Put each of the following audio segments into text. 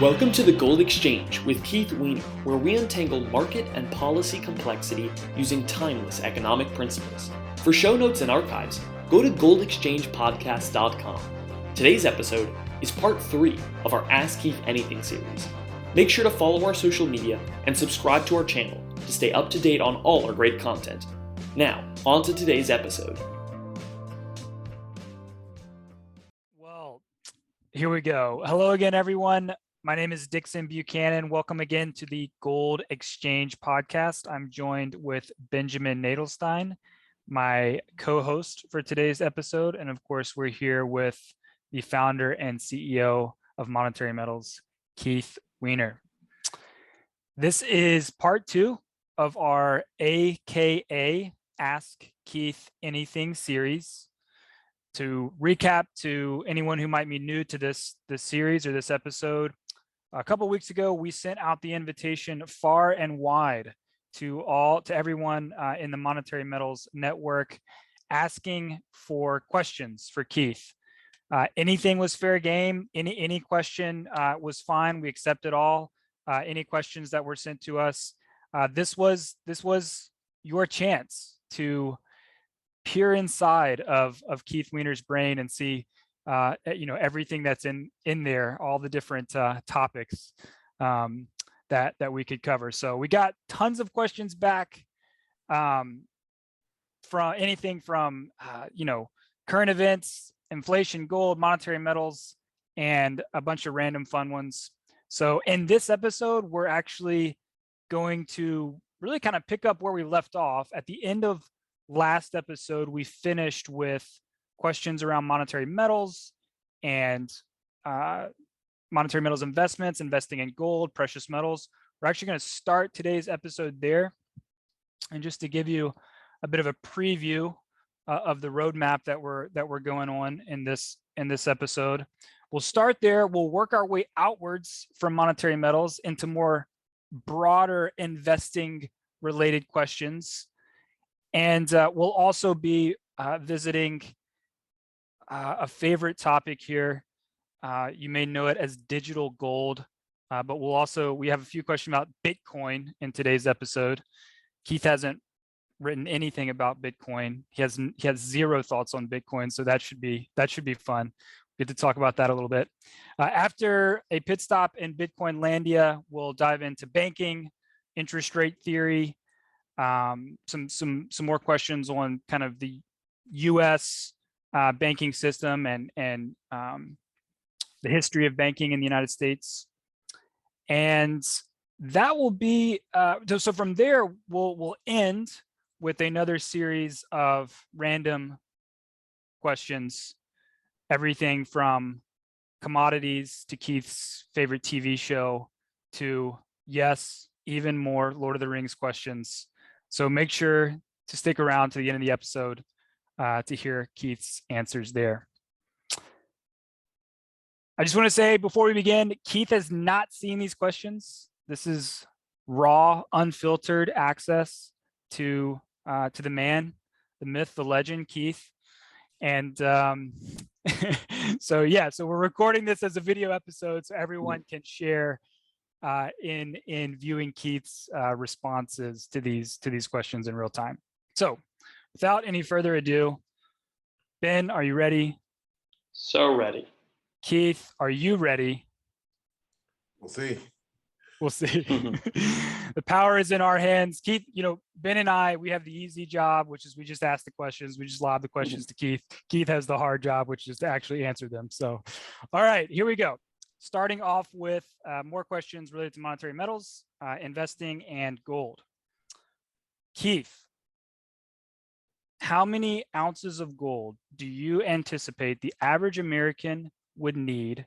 Welcome to the Gold Exchange with Keith Weiner, where we untangle market and policy complexity using timeless economic principles. For show notes and archives, go to goldexchangepodcast.com. Today's episode is part 3 of our Ask Keith Anything series. Make sure to follow our social media and subscribe to our channel to stay up to date on all our great content. Now, on to today's episode. Well, here we go. Hello again, everyone. My name is Dixon Buchanan. Welcome again to the Gold Exchange podcast. I'm joined with Benjamin Nadelstein, my co-host for today's episode. And of course, we're here with the founder and CEO of Monetary Metals, Keith Weiner. This is part 2 of our AKA Ask Keith Anything series. To recap to anyone who might be new to this series or this episode, a couple of weeks ago, we sent out the invitation far and wide to everyone in the Monetary Metals network, asking for questions for Keith. Anything was fair game. Any question was fine. We accepted all. Any questions that were sent to us. This was your chance to peer inside of Keith Weiner's brain and see everything that's in there, all the different topics that we could cover. So we got tons of questions back from anything from current events, inflation, gold, monetary metals, and a bunch of random fun ones. So in this episode, we're actually going to really kind of pick up where we left off. At the end of last episode, we finished with questions around monetary metals and monetary metals investments, investing in gold, precious metals. We're actually going to start today's episode there. And just to give you a bit of a preview of the roadmap that we're going on in this episode, we'll start there. We'll work our way outwards from monetary metals into more broader investing related questions. And we'll also be visiting a favorite topic here. You may know it as digital gold, but we have a few questions about Bitcoin in today's episode. Keith hasn't written anything about Bitcoin. He has zero thoughts on Bitcoin, so that should be fun. Get to talk about that a little bit. After a pit stop in Bitcoin Landia, we'll dive into banking, interest rate theory, some more questions on kind of the U.S. Banking system and the history of banking in the United States, and that will be so. From there, we'll end with another series of random questions, everything from commodities to Keith's favorite TV show to even more Lord of the Rings questions. So make sure to stick around to the end of the episode to hear Keith's answers there. I just want to say before we begin, Keith has not seen these questions. This is raw, unfiltered access to the man, the myth, the legend, Keith. And so we're recording this as a video episode so everyone can share in viewing Keith's responses to these questions in real time. So without any further ado, Ben, are you ready? So ready. Keith, are you ready? We'll see. The power is in our hands. Keith, Ben and I, we have the easy job, which is we just ask the questions. We just lob the questions to Keith. Keith has the hard job, which is to actually answer them. So, all right, here we go. Starting off with more questions related to monetary metals, investing, and gold. Keith, how many ounces of gold do you anticipate the average American would need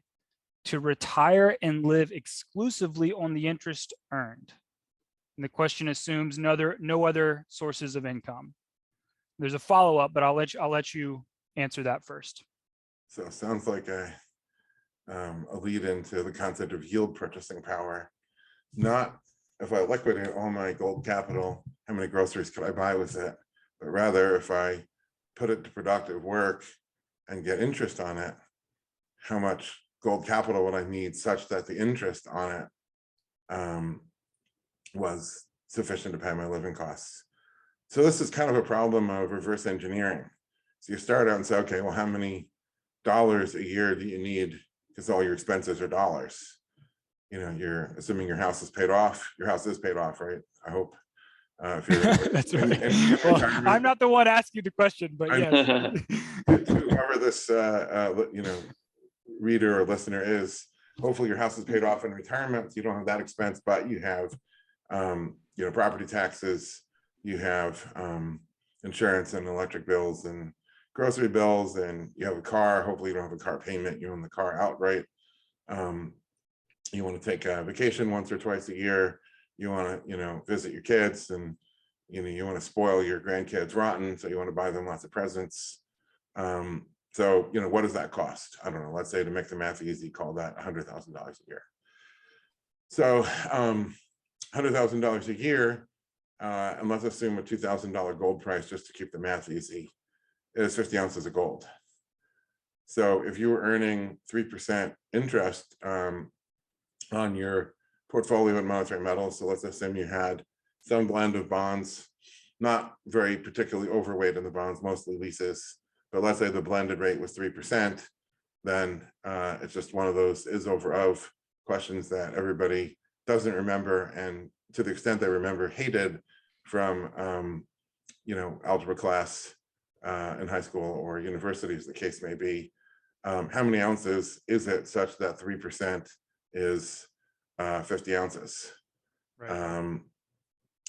to retire and live exclusively on the interest earned? And the question assumes no other sources of income. There's a follow-up, but I'll let you answer that first. So it sounds like a lead into the concept of yield purchasing power. Not if I liquidate all my gold capital, how many groceries could I buy with it? But rather, if I put it to productive work and get interest on it, how much gold capital would I need such that the interest on it was sufficient to pay my living costs? So this is kind of a problem of reverse engineering. So you start out and say, okay, well, how many dollars a year do you need? Because all your expenses are dollars. You know, you're assuming your house is paid off. Your house is paid off, right? I hope. If you're That's right. Well, I'm not the one asking the question, but yes. Whoever this reader or listener is, hopefully your house is paid off in retirement, so you don't have that expense, but you have property taxes, you have insurance and electric bills and grocery bills, and you have a car. Hopefully you don't have a car payment, you own the car outright. You want to take a vacation once or twice a year. You want to, visit your kids, and you want to spoil your grandkids rotten, so you want to buy them lots of presents. So, what does that cost? I don't know. Let's say, to make the math easy, call that $100,000 a year. So, $100,000 a year, and let's assume a $2,000 gold price, just to keep the math easy, is 50 ounces of gold. So if you were earning 3% interest on your portfolio in monetary metals, so let's assume you had some blend of bonds, not very particularly overweight in the bonds, mostly leases, but let's say the blended rate was 3%, then it's just one of those is over of questions that everybody doesn't remember, and to the extent they remember, hated from algebra class in high school or university, as the case may be. How many ounces is it such that 3% is 50 ounces? Right.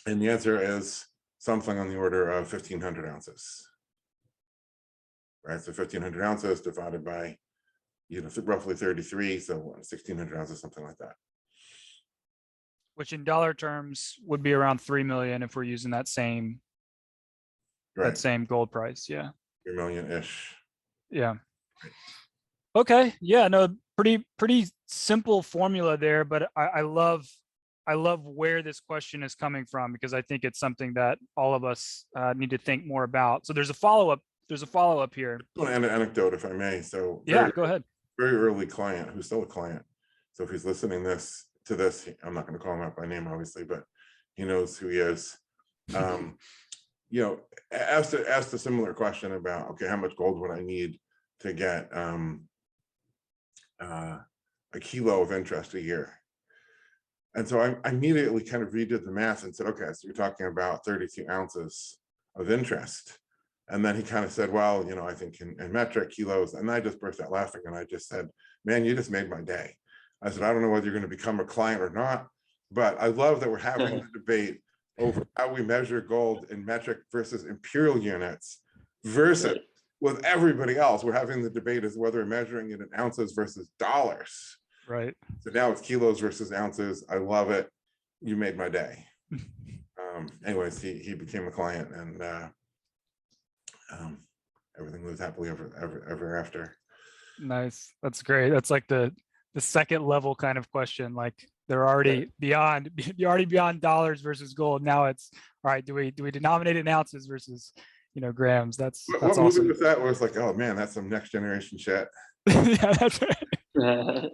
And the answer is something on the order of 1,500 ounces. Right, so 1,500 ounces divided by, roughly 33, so 1,600 ounces, something like that. Which in dollar terms would be around 3 million if we're using that same gold price. Yeah. 3 million-ish. Yeah. Okay. Yeah. No, pretty simple formula there, but I love where this question is coming from, because I think it's something that all of us need to think more about. So there's a follow-up. Here. An anecdote, if I may. So yeah, go ahead. Very early client who's still a client. So if he's listening to this, I'm not going to call him out by name, obviously, but he knows who he is. Asked a similar question about, okay, how much gold would I need to get a kilo of interest a year? And so I immediately kind of redid the math and said, okay, so you're talking about 32 ounces of interest. And then he kind of said, well, I think in metric kilos. And I just burst out laughing, and I just said, man, you just made my day. I said, I don't know whether you're going to become a client or not, but I love that we're having the debate over how we measure gold in metric versus imperial units versus with everybody else. We're having the debate as whether we're measuring it in ounces versus dollars. Right. So now it's kilos versus ounces. I love it. You made my day. Anyways, he became a client, and everything lived happily ever after. Nice. That's great. That's like the second level kind of question. Like they're already beyond dollars versus gold. Now it's all right. Do we denominate it in ounces versus grams? That's what awesome. movie was that? Where it's like, oh man, that's some next generation shit. Yeah, that's right.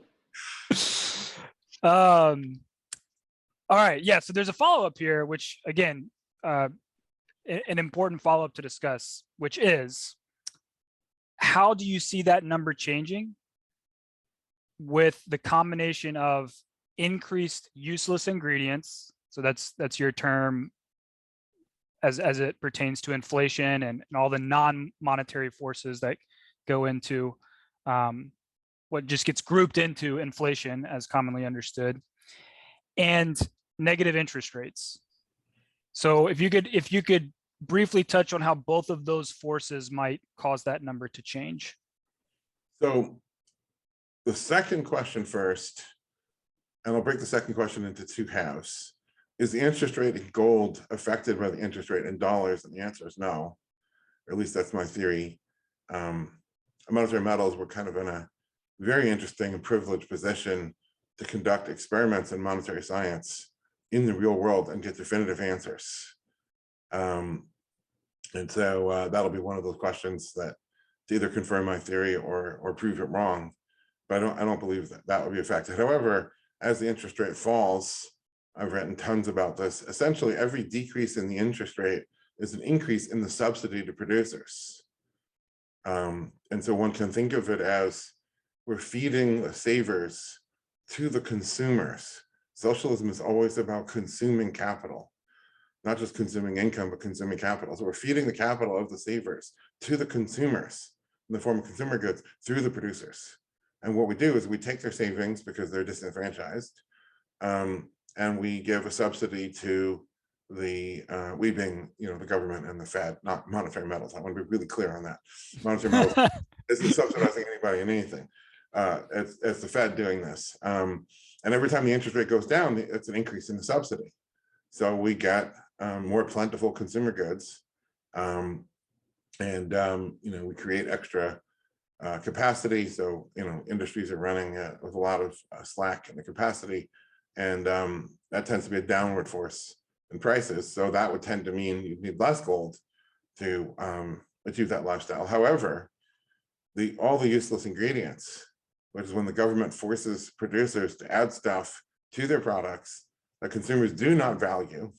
All right. Yeah. So there's a follow-up here, which again, an important follow-up to discuss, which is, how do you see that number changing with the combination of increased useless ingredients? So that's your term as it pertains to inflation and all the non-monetary forces that go into what just gets grouped into inflation as commonly understood, and negative interest rates. So if you could briefly touch on how both of those forces might cause that number to change. So the second question first, and I'll break the second question into two halves. Is the interest rate in gold affected by the interest rate in dollars? And the answer is no, or at least that's my theory. Monetary metals were kind of in a very interesting and privileged position to conduct experiments in monetary science in the real world and get definitive answers. And so that'll be one of those questions that to either confirm my theory or prove it wrong. But I don't believe that that would be affected. However, as the interest rate falls, I've written tons about this. Essentially, every decrease in the interest rate is an increase in the subsidy to producers. And so one can think of it as we're feeding the savers to the consumers. Socialism is always about consuming capital, not just consuming income, but consuming capital. So we're feeding the capital of the savers to the consumers in the form of consumer goods through the producers. And what we do is we take their savings because they're disenfranchised, and we give a subsidy to the we being the government and the Fed, not monetary metals. I want to be really clear on that. Monetary metals isn't subsidizing anybody in anything. It's the Fed doing this, and every time the interest rate goes down, it's an increase in the subsidy. So we get more plentiful consumer goods, and we create extra capacity. So industries are running with a lot of slack in the capacity, and that tends to be a downward force in prices. So that would tend to mean you need less gold to achieve that lifestyle. However, all the useless ingredients, which is when the government forces producers to add stuff to their products that consumers do not value.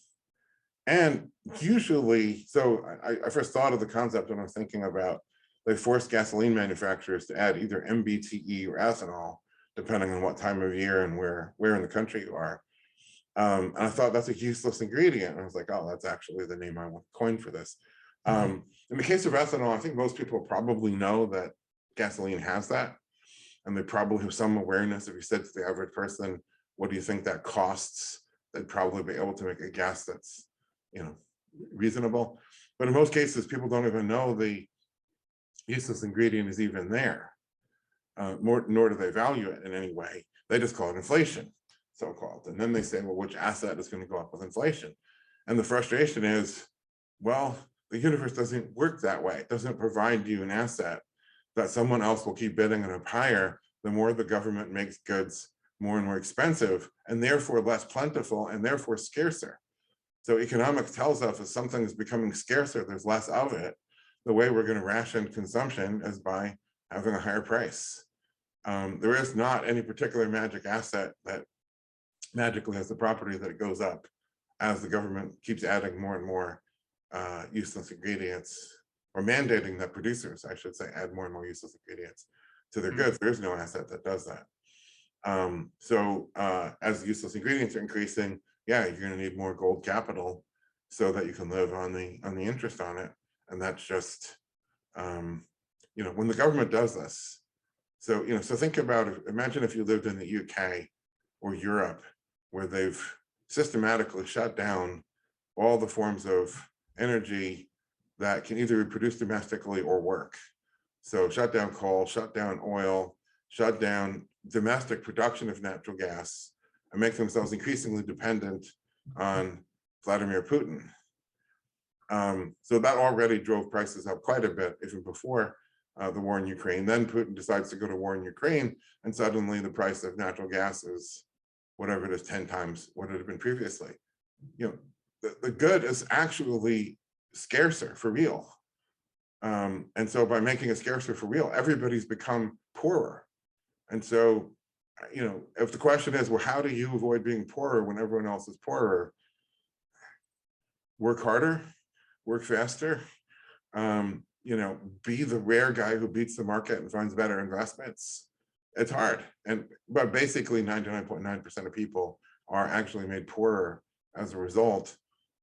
And usually, so I first thought of the concept when I was thinking about, they force gasoline manufacturers to add either MBTE or ethanol, depending on what time of year and where in the country you are. And I thought that's a useless ingredient. And I was like, oh, that's actually the name I want to coin for this. In the case of ethanol, I think most people probably know that gasoline has that. And they probably have some awareness. If you said to the average person, what do you think that costs? They'd probably be able to make a guess that's, reasonable. But in most cases, people don't even know the useless ingredient is even there. Nor do they value it in any way. They just call it inflation, so-called. And then they say, well, which asset is going to go up with inflation? And the frustration is, well, the universe doesn't work that way. It doesn't provide you an asset that someone else will keep bidding on up higher. The more the government makes goods more and more expensive, and therefore less plentiful, and therefore scarcer. So economics tells us if something is becoming scarcer, there's less of it. The way we're going to ration consumption is by having a higher price. There is not any particular magic asset that magically has the property that it goes up as the government keeps adding more and more useless ingredients, or mandating that producers, I should say, add more and more useless ingredients to their goods. There is no asset that does that. So as the useless ingredients are increasing, yeah, you're going to need more gold capital so that you can live on the interest on it. And that's just, when the government does this. So, so think about it. Imagine if you lived in the UK or Europe, where they've systematically shut down all the forms of energy that can either be produced domestically or work. So shut down coal, shut down oil, shut down domestic production of natural gas, and make themselves increasingly dependent on Vladimir Putin. So that already drove prices up quite a bit, even before the war in Ukraine. Then Putin decides to go to war in Ukraine, and suddenly the price of natural gas is whatever it is, 10 times what it had been previously. The good is actually scarcer for real. And so by making it scarcer for real, everybody's become poorer. And so, if the question is, well, how do you avoid being poorer when everyone else is poorer? Work harder, work faster, be the rare guy who beats the market and finds better investments. It's hard. But basically 99.9% of people are actually made poorer as a result.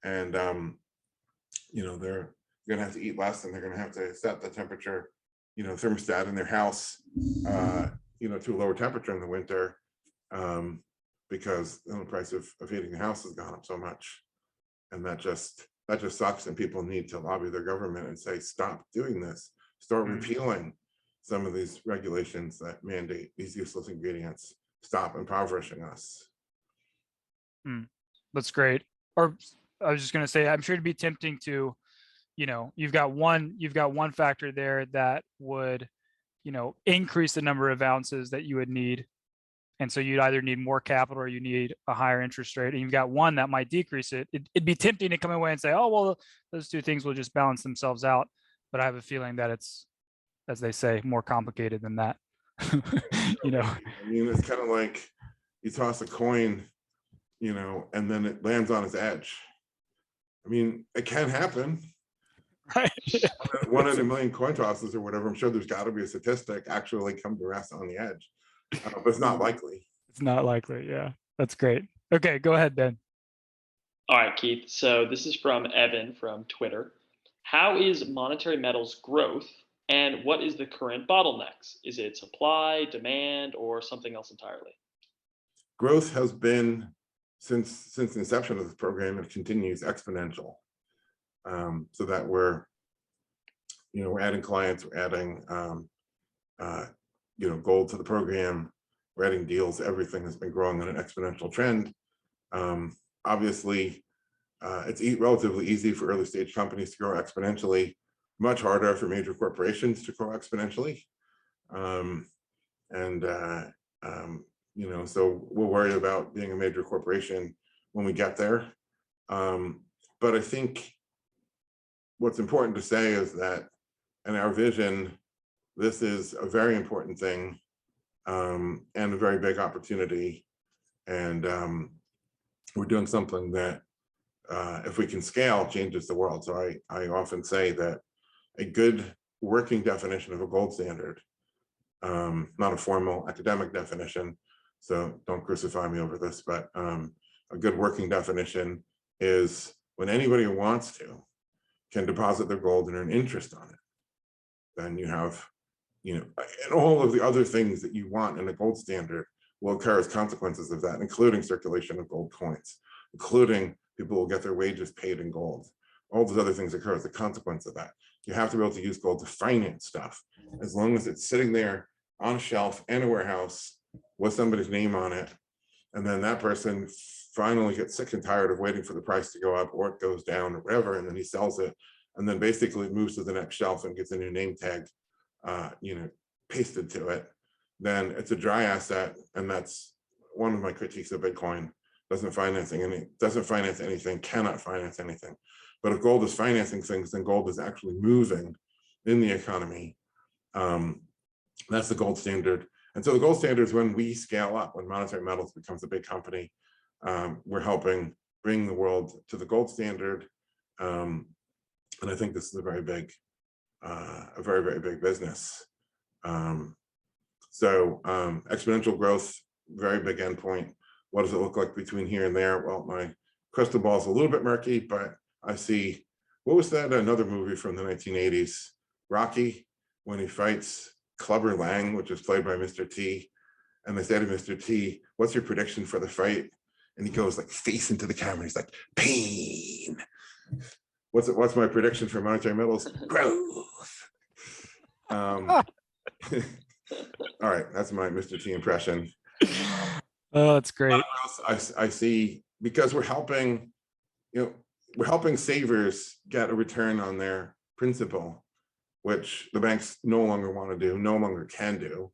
And, they're going to have to eat less, and they're going to have to set the temperature, thermostat in their house, to a lower temperature in the winter, because the price of heating the house has gone up so much. And that just sucks. And people need to lobby their government and say, stop doing this, start repealing some of these regulations that mandate these useless ingredients, stop impoverishing us. That's great. Or I was just going to say, I'm sure it'd be tempting to, you've got one factor there that would, increase the number of ounces that you would need. And so you'd either need more capital or you need a higher interest rate. And you've got one that might decrease it. It'd be tempting to come away and say, oh, well, those two things will just balance themselves out. But I have a feeling that it's, as they say, more complicated than that. You know, I mean, it's kind of like you toss a coin, and then it lands on its edge. I mean, it can happen. right? One in a million coin tosses or whatever. I'm sure there's got to be a statistic actually come to rest on the edge, but it's not likely. It's not likely. Yeah, that's great. Okay, go ahead, Ben. All right, Keith. So this is from Evan from Twitter. How is monetary metals growth, and what is the current bottlenecks? Is it supply, demand, or something else entirely? Growth has been since the inception of this program, it continues exponential. So that we're adding clients, we're adding gold to the program, we're adding deals. Everything has been growing on an exponential trend. Obviously, it's relatively easy for early stage companies to grow exponentially, much harder for major corporations to grow exponentially. So we're worried about being a major corporation when we get there. But I think what's important to say is that in our vision, this is a very important thing, and a very big opportunity. And we're doing something that, if we can scale, changes the world. So I often say that a good working definition of a gold standard, not a formal academic definition, so don't crucify me over this, but a good working definition is when anybody who wants to can deposit their gold and earn interest on it. Then you have, and all of the other things that you want in a gold standard will occur as consequences of that, including circulation of gold coins, including people will get their wages paid in gold. All those other things occur as a consequence of that. You have to be able to use gold to finance stuff, as long as it's sitting there on a shelf in a warehouse with somebody's name on it. And then that person finally gets sick and tired of waiting for the price to go up, or it goes down or whatever, and then he sells it. And then basically it moves to the next shelf and gets a new name tag, pasted to it. Then it's a dry asset. And that's one of my critiques of Bitcoin. Doesn't finance anything, cannot finance anything. But if gold is financing things, then gold is actually moving in the economy. That's the gold standard. And so the gold standard is when we scale up, when monetary metals becomes a big company. We're helping bring the world to the gold standard. And I think this is a very, very big business. So exponential growth, very big endpoint. What does it look like between here and there? Well, my crystal ball is a little bit murky, but I see, what was that? Another movie from the 1980s, Rocky, when he fights Clubber Lang, which is played by Mr. T. And they say to Mr. T, what's your prediction for the fight? And he goes like face into the camera. He's like, pain. What's my prediction for monetary metals? Growth. All right, that's my Mr. T impression. Oh, that's great. I see, because we're helping savers get a return on their principal, which the banks no longer want to do, no longer can do.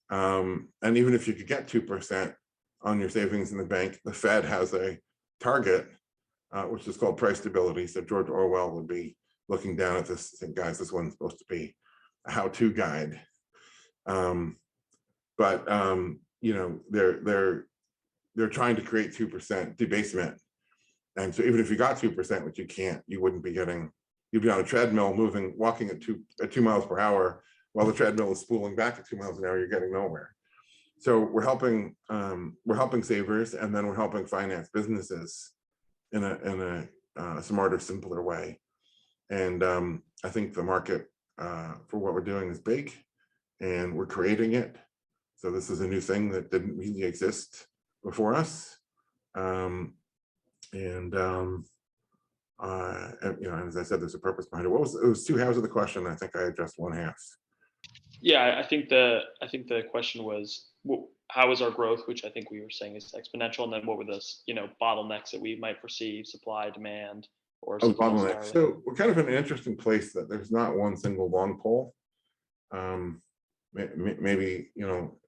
And even if you could get 2% on your savings in the bank, the Fed has a target, which is called price stability. So George Orwell would be looking down at this, saying, guys, this one's supposed to be a how-to guide. They're trying to create 2% debasement. And so even if you got 2%, which you can't, you wouldn't be getting, you'd be on a treadmill walking at 2 miles per hour while the treadmill is spooling back at 2 miles an hour, you're getting nowhere. So we're helping savers, and then we're helping finance businesses in a smarter, simpler way. And I think the market for what we're doing is big, and we're creating it. So this is a new thing that didn't really exist before us. And as I said, there's a purpose behind it. It was 2 halves of the question. I think I addressed 1 half. Yeah, I think the question was, how is our growth, which I think we were saying is exponential, and then what were the bottlenecks that we might perceive, supply, demand, or bottlenecks. So we're kind of in an interesting place that there's not one single long pole. Maybe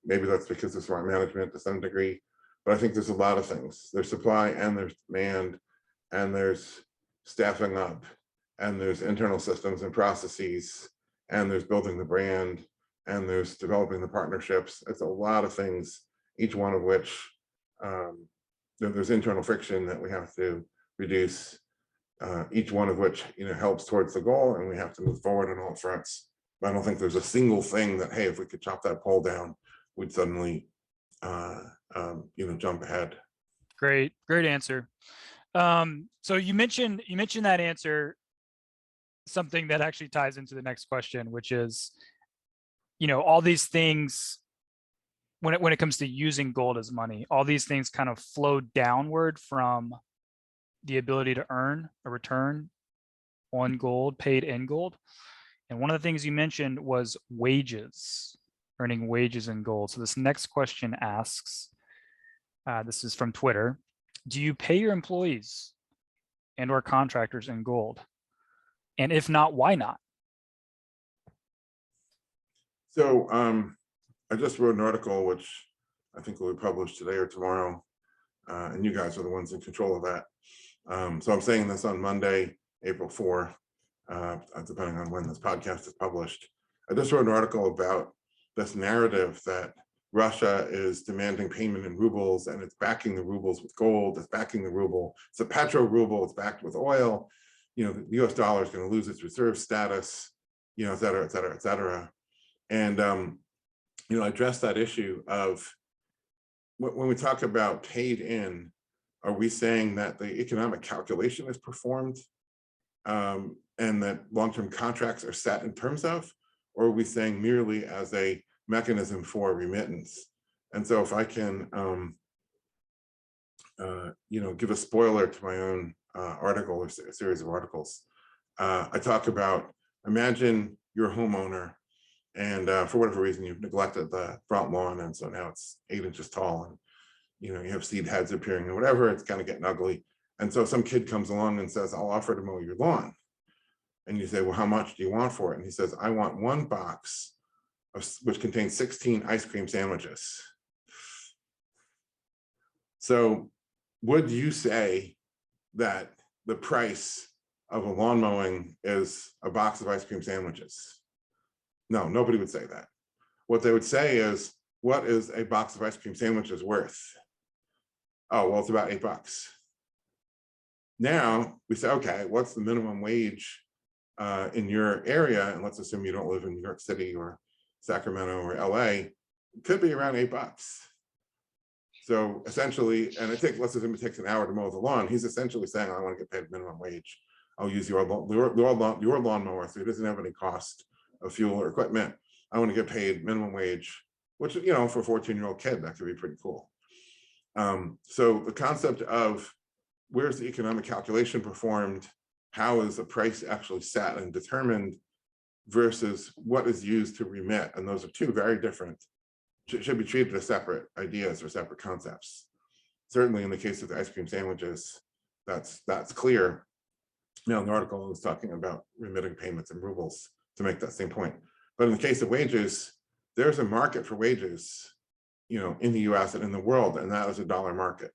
that's because of smart management to some degree, but I think there's a lot of things. There's supply, and there's demand, and there's staffing up, and there's internal systems and processes, and there's building the brand, and there's developing the partnerships. It's a lot of things, each one of which there's internal friction that we have to reduce, each one of which helps towards the goal, and we have to move forward on all fronts. But I don't think there's a single thing that, hey, if we could chop that pole down, we'd suddenly jump ahead. Great answer. So you mentioned that answer, something that actually ties into the next question, which is, all these things, when it comes to using gold as money, all these things kind of flow downward from the ability to earn a return on gold paid in gold. And one of the things you mentioned was wages, earning wages in gold. So this next question asks, this is from Twitter, do you pay your employees and or contractors in gold? And if not, why not? So I just wrote an article, which I think will be published today or tomorrow. And you guys are the ones in control of that. So I'm saying this on Monday, April 4, depending on when this podcast is published. I just wrote an article about this narrative that Russia is demanding payment in rubles, and it's backing the rubles with gold, it's backing the ruble. It's a petro ruble, it's backed with oil. The US dollar is going to lose its reserve status, et cetera, et cetera, et cetera. And, I addressed that issue of when we talk about paid in, are we saying that the economic calculation is performed and that long-term contracts are set in terms of, or are we saying merely as a mechanism for remittance? And so if I can, give a spoiler to my own article or series of articles, I talk about, imagine you're a homeowner and for whatever reason you've neglected the front lawn, and so now it's 8 inches tall, and you have seed heads appearing or whatever, it's kind of getting ugly. And so some kid comes along and says, I'll offer to mow your lawn. And you say, well, how much do you want for it? And he says, I want one box which contains 16 ice cream sandwiches. So would you say that the price of a lawn mowing is a box of ice cream sandwiches? No, nobody would say that. What they would say is, what is a box of ice cream sandwiches worth? Oh, well, it's about $8. Now we say, okay, what's the minimum wage in your area? And let's assume you don't live in New York City or Sacramento or LA. It could be around $8. So essentially, and let's assume it takes an hour to mow the lawn. He's essentially saying, I want to get paid minimum wage. I'll use your lawnmower, so it doesn't have any cost of fuel or equipment. I want to get paid minimum wage, which, for a 14-year-old kid, that could be pretty cool. So the concept of where's the economic calculation performed, how is the price actually set and determined versus what is used to remit, and those are two very different, should be treated as separate ideas or separate concepts. Certainly in the case of the ice cream sandwiches, that's clear. Now, the article was talking about remitting payments in rubles to make that same point. But in the case of wages, there's a market for wages, in the US and in the world, and that is a dollar market.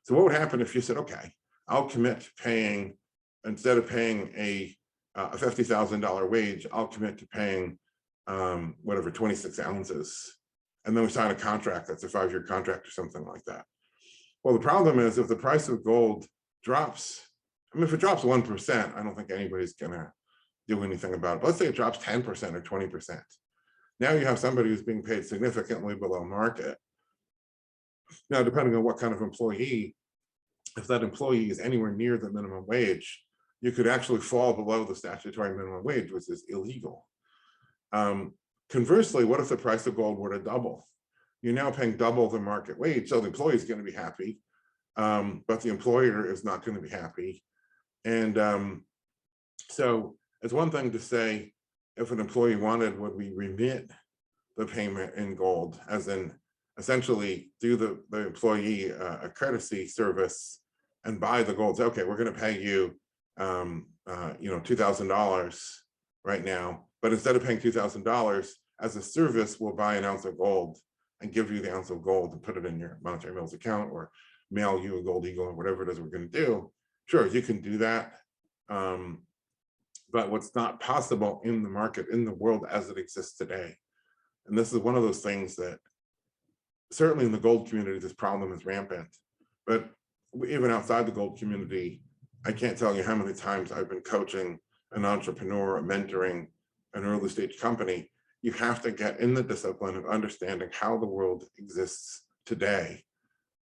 So what would happen if you said, okay, I'll commit to paying, instead of paying a $50,000 wage, I'll commit to paying 26 ounces. And then we sign a contract that's a 5-year contract or something like that. Well, the problem is if the price of gold drops, if it drops 1%, I don't think anybody's gonna do anything about it. But let's say it drops 10% or 20%. Now you have somebody who's being paid significantly below market. Now, depending on what kind of employee, if that employee is anywhere near the minimum wage, you could actually fall below the statutory minimum wage, which is illegal. Conversely, what if the price of gold were to double? You're now paying double the market wage, so the employee is going to be happy, but the employer is not going to be happy. And so it's one thing to say, if an employee wanted, would we remit the payment in gold, as in essentially do the employee a courtesy service and buy the gold. Say, okay, we're going to pay you, $2,000 right now, but instead of paying $2,000 as a service, we'll buy an ounce of gold and give you the ounce of gold and put it in your monetary mills account, or mail you a gold eagle, or whatever it is we're going to do. Sure, you can do that. But what's not possible in the market, in the world as it exists today, And this is one of those things that certainly in the gold community, this problem is rampant. But even outside the gold community, I can't tell you how many times I've been coaching an entrepreneur, mentoring an early stage company. You have to get in the discipline of understanding how the world exists today.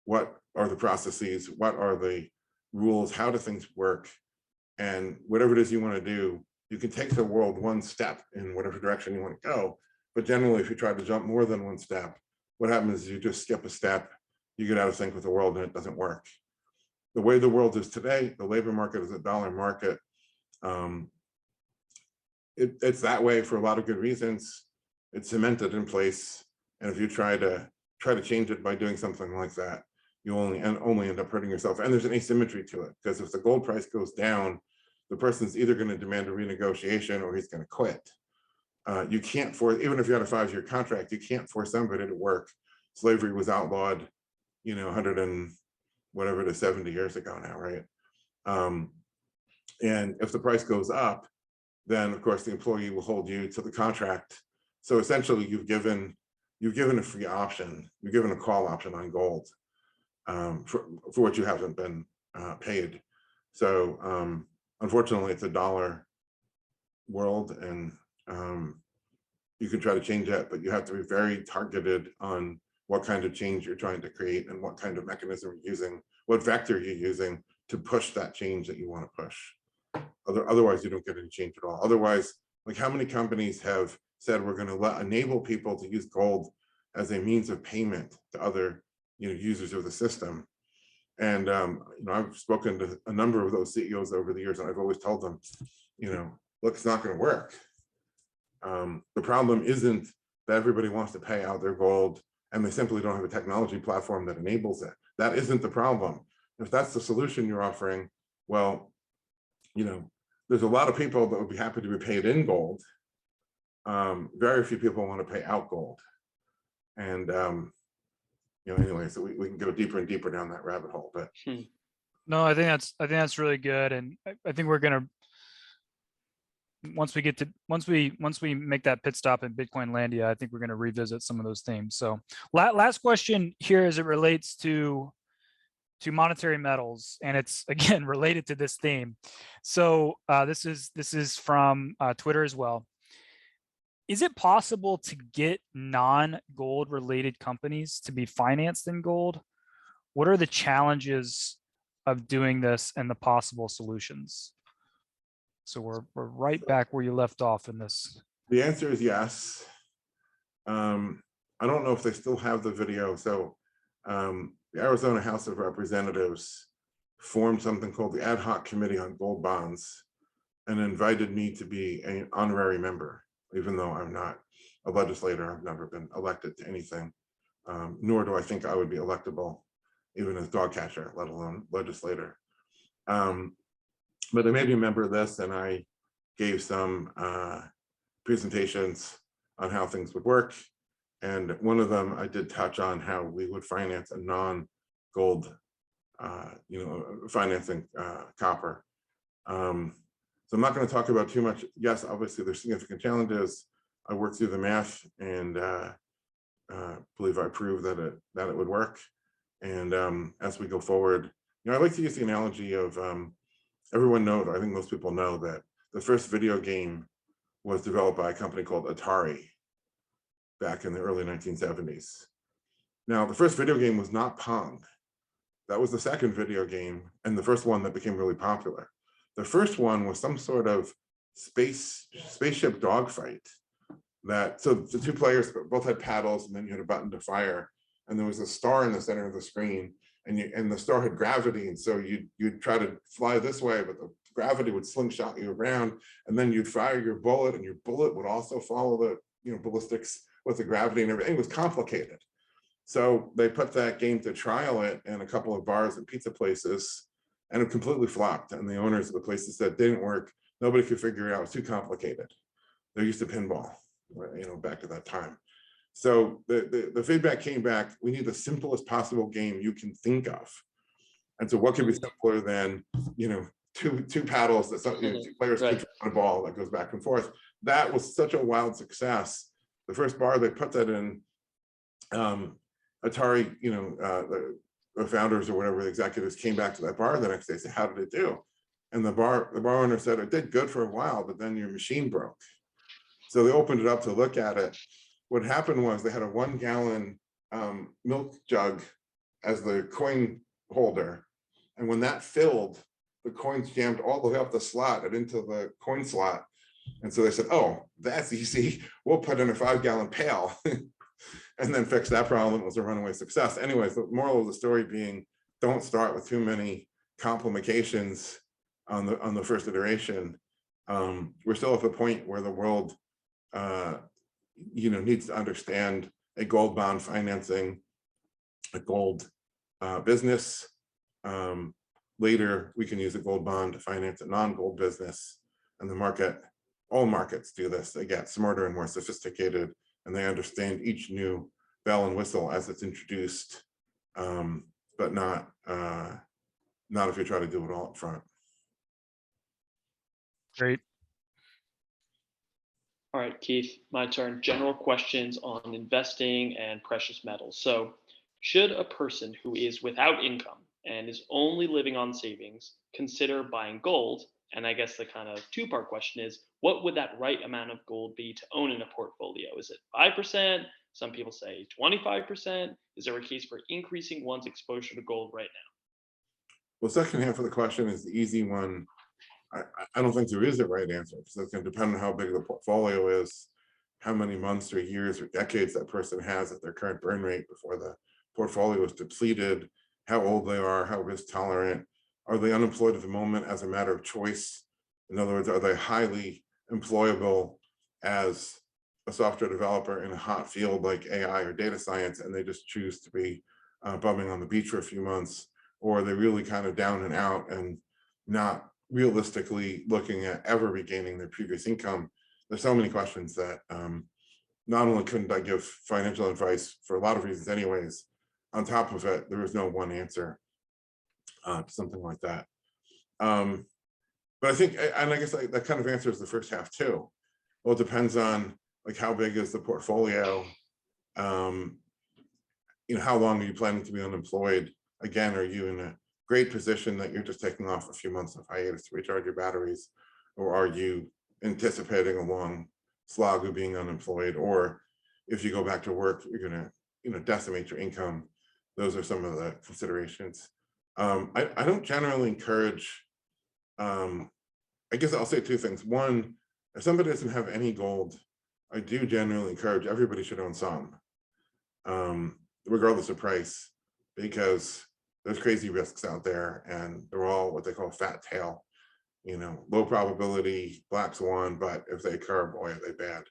What are the processes? What are the rules? How do things work? And whatever it is you want to do, you can take the world one step in whatever direction you want to go. But generally, if you try to jump more than one step, what happens is you just skip a step, you get out of sync with the world, and it doesn't work. The way the world is today, the labor market is a dollar market. It's that way for a lot of good reasons. It's cemented in place, and if you try to change it by doing something like that, you only end up hurting yourself. And there's an asymmetry to it, because if the gold price goes down, the person's either going to demand a renegotiation or he's going to quit. You can't force, even if you had a 5-year contract, you can't force somebody to work. Slavery was outlawed, 100 and whatever it is, 70 years ago now, right? And if the price goes up, then of course the employee will hold you to the contract. So essentially, you've given a free option, you've given a call option on gold for what you haven't been paid. So unfortunately, it's a dollar world, and you can try to change that, but you have to be very targeted on what kind of change you're trying to create and what kind of mechanism you're using, what vector you're using to push that change that you want to push. Otherwise, you don't get any change at all. Otherwise, like, how many companies have said we're going to enable people to use gold as a means of payment to other users of the system? And I've spoken to a number of those CEOs over the years, and I've always told them, look, it's not going to work. The problem isn't that everybody wants to pay out their gold and they simply don't have a technology platform that enables it. That isn't the problem. If that's the solution you're offering, well, there's a lot of people that would be happy to be paid in gold. Very few people want to pay out gold. And anyway, so we can go deeper and deeper down that rabbit hole. But no, I think that's really good, and I think we're gonna, once we make that pit stop in Bitcoinlandia, I think we're gonna revisit some of those themes. So last question here as it relates to monetary metals, and it's again related to this theme. So this is from Twitter as well. Is it possible to get non-gold related companies to be financed in gold? What are the challenges of doing this and the possible solutions? So we're right back where you left off in this. The answer is yes. I don't know if they still have the video. So the Arizona House of Representatives formed something called the Ad Hoc Committee on Gold Bonds and invited me to be an honorary member, even though I'm not a legislator. I've never been elected to anything, nor do I think I would be electable, even as dog catcher, let alone legislator. But they made me a member of this, and I gave some presentations on how things would work. And one of them, I did touch on how we would finance a non-gold, financing copper. So I'm not going to talk about too much. Yes, obviously there's significant challenges. I worked through the math and believe I proved that it would work. And as we go forward, I like to use the analogy of everyone knows, I think most people know, that the first video game was developed by a company called Atari back in the early 1970s. Now, the first video game was not Pong. That was the second video game and the first one that became really popular. The first one was some sort of spaceship dogfight. So the two players both had paddles, and then you had a button to fire, and there was a star in the center of the screen, and the star had gravity, and so you'd try to fly this way, but the gravity would slingshot you around, and then you'd fire your bullet, and your bullet would also follow the ballistics with the gravity and everything. It was complicated. So they put that game to trial it in a couple of bars and pizza places, and it completely flopped. And the owners of the places said it didn't work. Nobody could figure it out. It was too complicated. They're used to pinball, back at that time. So the feedback came back, we need the simplest possible game you can think of. And so what could be simpler than, two paddles that two players control a ball that goes back and forth. That was such a wild success the first bar, they put that in Atari, the founders or whatever, the executives came back to that bar the next day and said, how did it do? And the bar owner said, it did good for a while, but then your machine broke. So they opened it up to look at it. What happened was they had a 1 gallon milk jug as the coin holder. And when that filled, the coins jammed all the way up the slot and into the coin slot. And so they said, oh, that's easy. We'll put in a 5 gallon pail and then fix that problem. It was a runaway success. Anyways, the moral of the story being, don't start with too many complications on the first iteration. We're still at the point where the world needs to understand a gold bond financing, a gold business. Later, we can use a gold bond to finance a non-gold business, and the market, all markets do this. They get smarter and more sophisticated, and they understand each new bell and whistle as it's introduced, but not if you try to do it all up front. Great. All right, Keith, my turn. General questions on investing and precious metals. So, should a person who is without income and is only living on savings consider buying gold? And I guess the kind of two-part question is, what would that right amount of gold be to own in a portfolio? Is it 5%? Some people say 25%. Is there a case for increasing one's exposure to gold right now? Well, the second half of the question is the easy one. I don't think there is a right answer, because it's going to depend on how big the portfolio is, how many months or years or decades that person has at their current burn rate before the portfolio is depleted, how old they are, how risk tolerant, are they unemployed at the moment as a matter of choice? In other words, are they highly employable as a software developer in a hot field like AI or data science, and they just choose to be bumming on the beach for a few months? Or are they really kind of down and out and not realistically looking at ever regaining their previous income? There's so many questions that not only couldn't I give financial advice for a lot of reasons anyways, on top of it, there is no one answer to something like that. But I think, and I guess that kind of answers the first half too. Well, it depends on like how big is the portfolio, how long are you planning to be unemployed? Again, are you in a great position that you're just taking off a few months of hiatus to recharge your batteries, or are you anticipating a long slog of being unemployed? Or if you go back to work, you're gonna decimate your income. Those are some of the considerations. I don't generally encourage, I guess I'll say two things. One, if somebody doesn't have any gold, I do generally encourage everybody should own some, regardless of price, because there's crazy risks out there, and they're all what they call fat tail, low probability, black swan, but if they occur, boy, are they bad.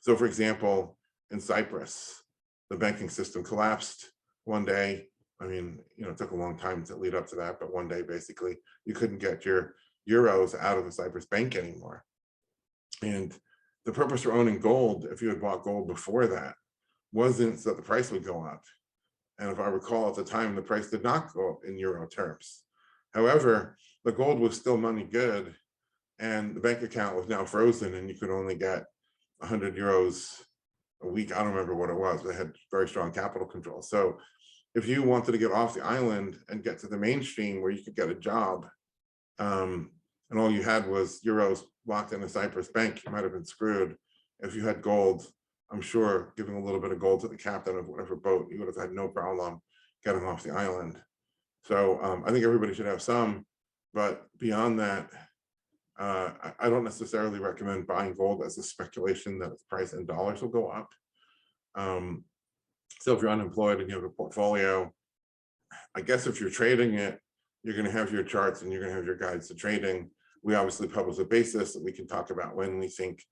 So for example, in Cyprus, the banking system collapsed one day. I mean, it took a long time to lead up to that, but one day, basically, you couldn't get your euros out of the Cyprus bank anymore. And the purpose for owning gold, if you had bought gold before that, wasn't so that the price would go up. And if I recall at the time, the price did not go up in euro terms. However, the gold was still money good, and the bank account was now frozen, and you could only get 100 euros a week. I don't remember what it was. They had very strong capital control. So if you wanted to get off the island and get to the mainstream where you could get a job, and all you had was euros locked in a Cyprus bank, you might have been screwed. If you had gold, I'm sure giving a little bit of gold to the captain of whatever boat, you would have had no problem getting off the island. So I think everybody should have some, but beyond that, I don't necessarily recommend buying gold as a speculation that its price in dollars will go up. So if you're unemployed and you have a portfolio, I guess if you're trading it, you're going to have your charts and you're going to have your guides to trading. We obviously publish a basis that we can talk about when we think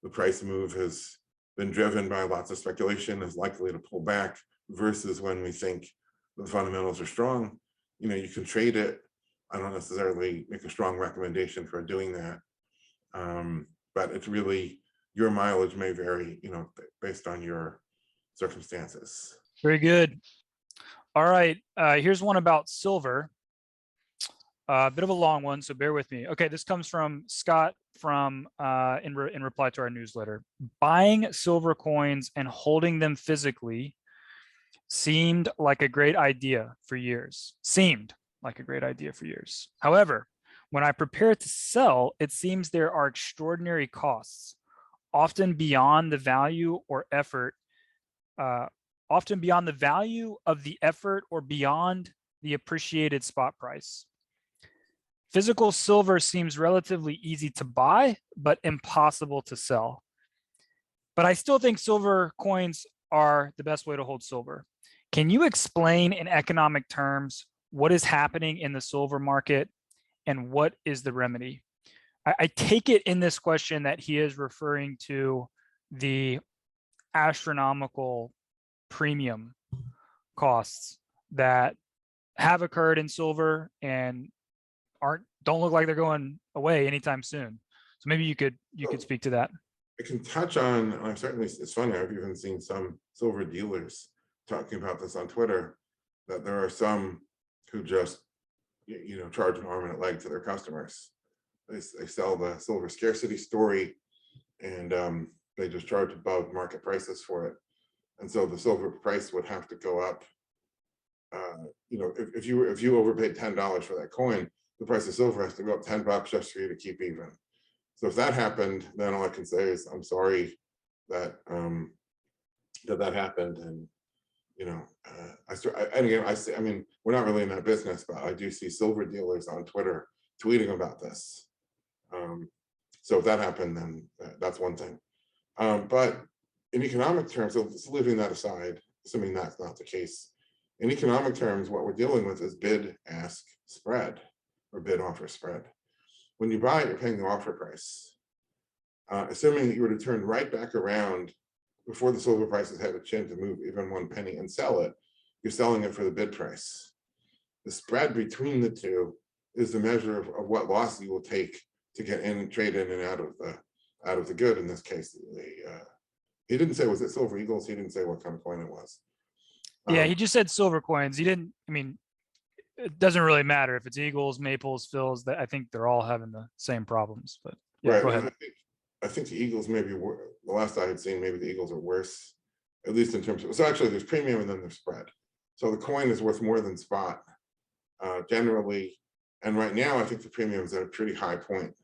the price move has been driven by lots of speculation, is likely to pull back, versus when we think the fundamentals are strong. You can trade it. I don't necessarily make a strong recommendation for doing that, but it's really, your mileage may vary, based on your circumstances. Very good. All right, here's one about silver. A bit of a long one, so bear with me. Okay, this comes from Scott from in reply to our newsletter. Buying silver coins and holding them physically seemed like a great idea for years. However, when I prepare to sell, it seems there are extraordinary costs, often beyond the value or effort, often beyond the value of the effort or beyond the appreciated spot price. Physical silver seems relatively easy to buy, but impossible to sell. But I still think silver coins are the best way to hold silver. Can you explain in economic terms what is happening in the silver market and what is the remedy? I take it in this question that he is referring to the astronomical premium costs that have occurred in silver and don't look like they're going away anytime soon. So maybe you could speak to that. I can touch on, I'm certainly, it's funny, I've even seen some silver dealers talking about this on Twitter, that there are some who just, charge an arm and a leg to their customers. They sell the silver scarcity story, and they just charge above market prices for it. And so the silver price would have to go up. If you overpaid $10 for that coin, the price of silver has to go up $10 just for you to keep even. So if that happened, then all I can say is I'm sorry that that happened. And I mean, we're not really in that business, but I do see silver dealers on Twitter tweeting about this. So if that happened, then that's one thing. But in economic terms, so leaving that aside, assuming that's not the case, in economic terms, what we're dealing with is bid-ask spread, or bid-offer spread. When you buy it, you're paying the offer price. Assuming that you were to turn right back around before the silver prices had a chance to move even 1 penny and sell it, you're selling it for the bid price. The spread between the two is the measure of what loss you will take to get in and trade in and out of the good. In this case, he didn't say, was it silver eagles? He didn't say what kind of coin it was. Yeah, he just said silver coins. He didn't, I mean, it doesn't really matter if it's eagles, maples, fills. That I think they're all having the same problems. But yeah, right, go ahead. I think the eagles maybe the last I had seen, maybe the eagles are worse, at least in terms of, so actually there's premium and then there's spread. So the coin is worth more than spot generally. And right now, I think the premium is at a pretty high point.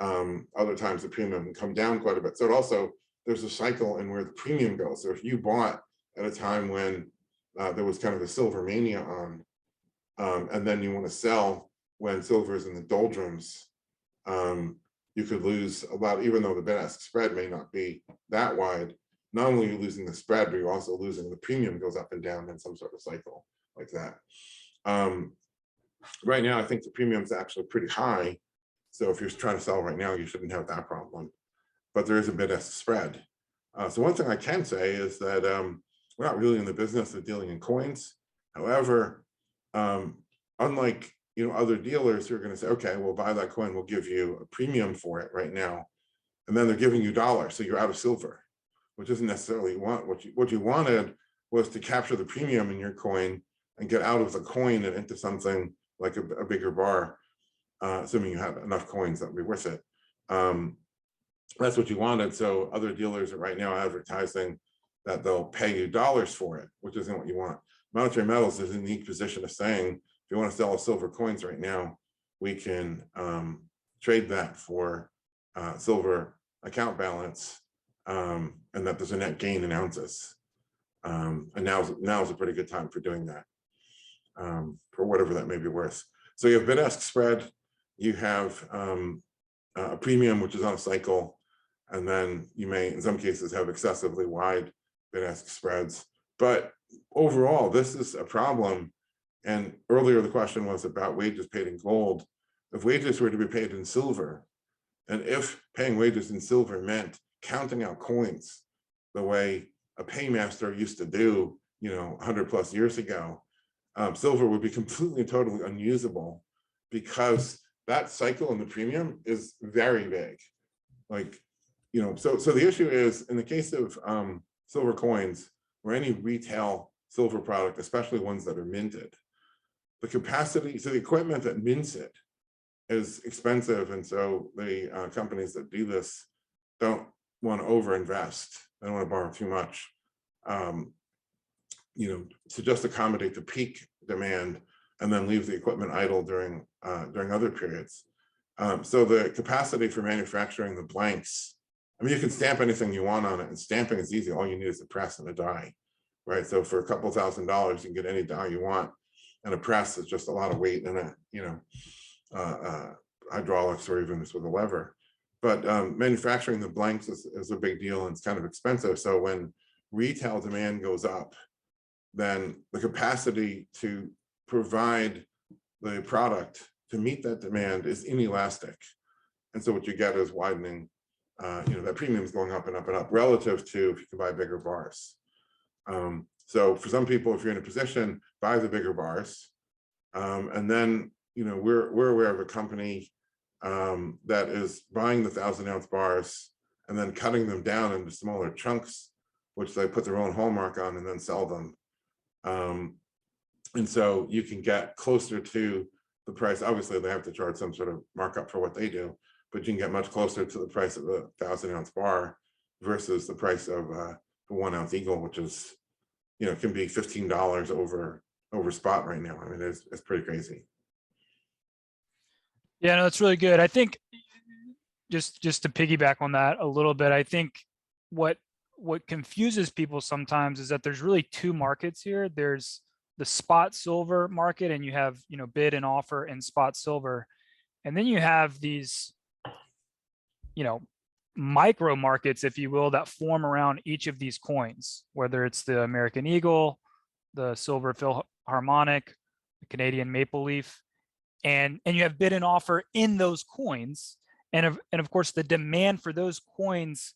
Other times the premium can come down quite a bit. So it also, there's a cycle in where the premium goes. So if you bought at a time when there was kind of a silver mania on, and then you want to sell when silver is in the doldrums, you could lose a lot, even though the bid-ask spread may not be that wide. Not only are you losing the spread, but you're also losing the premium goes up and down in some sort of cycle like that. Right now, I think the premium is actually pretty high. So if you're trying to sell right now, you shouldn't have that problem. But there is a bid-ask spread. So one thing I can say is that we're not really in the business of dealing in coins. However, unlike other dealers who are going to say, okay, we'll buy that coin, we'll give you a premium for it right now, and then they're giving you dollars, so you're out of silver, which isn't necessarily what you wanted was to capture the premium in your coin and get out of the coin and into something like a bigger bar, assuming you have enough coins that would be worth it. That's what you wanted. So other dealers are right now advertising that they'll pay you dollars for it, which isn't what you want. Monetary Metals is in a unique position of saying, if you want to sell silver coins right now, we can trade that for silver account balance, and that there's a net gain in ounces. And now's a pretty good time for doing that, for whatever that may be worth. So you have bid-ask spread, you have a premium, which is on a cycle, and then you may, in some cases, have excessively wide bid-ask spreads. But overall, this is a problem. And earlier, the question was about wages paid in gold. If wages were to be paid in silver, and if paying wages in silver meant counting out coins the way a paymaster used to do, 100 plus years ago, silver would be completely and totally unusable, because that cycle in the premium is very big. So the issue is, in the case of silver coins or any retail silver product, especially ones that are minted, the capacity, so the equipment that mints it is expensive, and so the companies that do this don't want to overinvest. They don't want to borrow too much, to just accommodate the peak demand, and then leave the equipment idle during other periods. So the capacity for manufacturing the blanks, I mean, you can stamp anything you want on it, and stamping is easy. All you need is a press and a die, right? So for a couple $1,000s, you can get any die you want, and a press is just a lot of weight and hydraulics, or even just with a lever. But manufacturing the blanks is a big deal, and it's kind of expensive. So when retail demand goes up, then the capacity to provide the product to meet that demand is inelastic. And so what you get is widening, that premium is going up and up and up relative to if you can buy bigger bars. So for some people, if you're in a position, buy the bigger bars. And then, we're aware of a company that is buying the 1,000-ounce bars and then cutting them down into smaller chunks, which they put their own hallmark on and then sell them. And so you can get closer to the price. Obviously, they have to charge some sort of markup for what they do, but you can get much closer to the price of a 1,000-ounce bar versus the price of a 1-ounce Eagle, which is, can be $15 over spot right now. I mean, it's pretty crazy. Yeah, no, it's really good. I think just to piggyback on that a little bit, I think what confuses people sometimes is that there's really two markets here. There's the spot silver market, and you have, bid and offer in spot silver. And then you have these, micro markets, if you will, that form around each of these coins, whether it's the American Eagle, the Silver Philharmonic, the Canadian Maple Leaf, and you have bid and offer in those coins. And of course, the demand for those coins,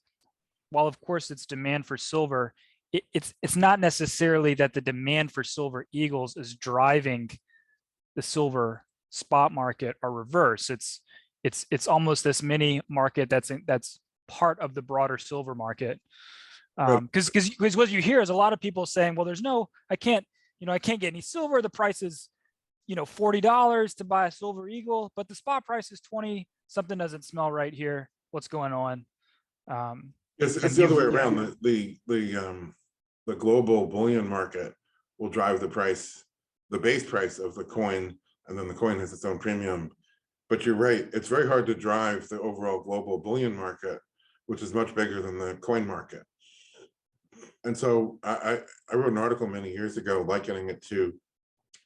while of course it's demand for silver, it's not necessarily that the demand for silver Eagles is driving the silver spot market or reverse. It's almost this mini market that's part of the broader silver market. Because what you hear is a lot of people saying, well, I can't get any silver. The price is, $40 to buy a silver Eagle, but the spot price is 20. Something doesn't smell right here. What's going on? It's the other way around. The global bullion market will drive the price, the base price of the coin, and then the coin has its own premium. But you're right, it's very hard to drive the overall global bullion market, which is much bigger than the coin market. And so I wrote an article many years ago likening it to,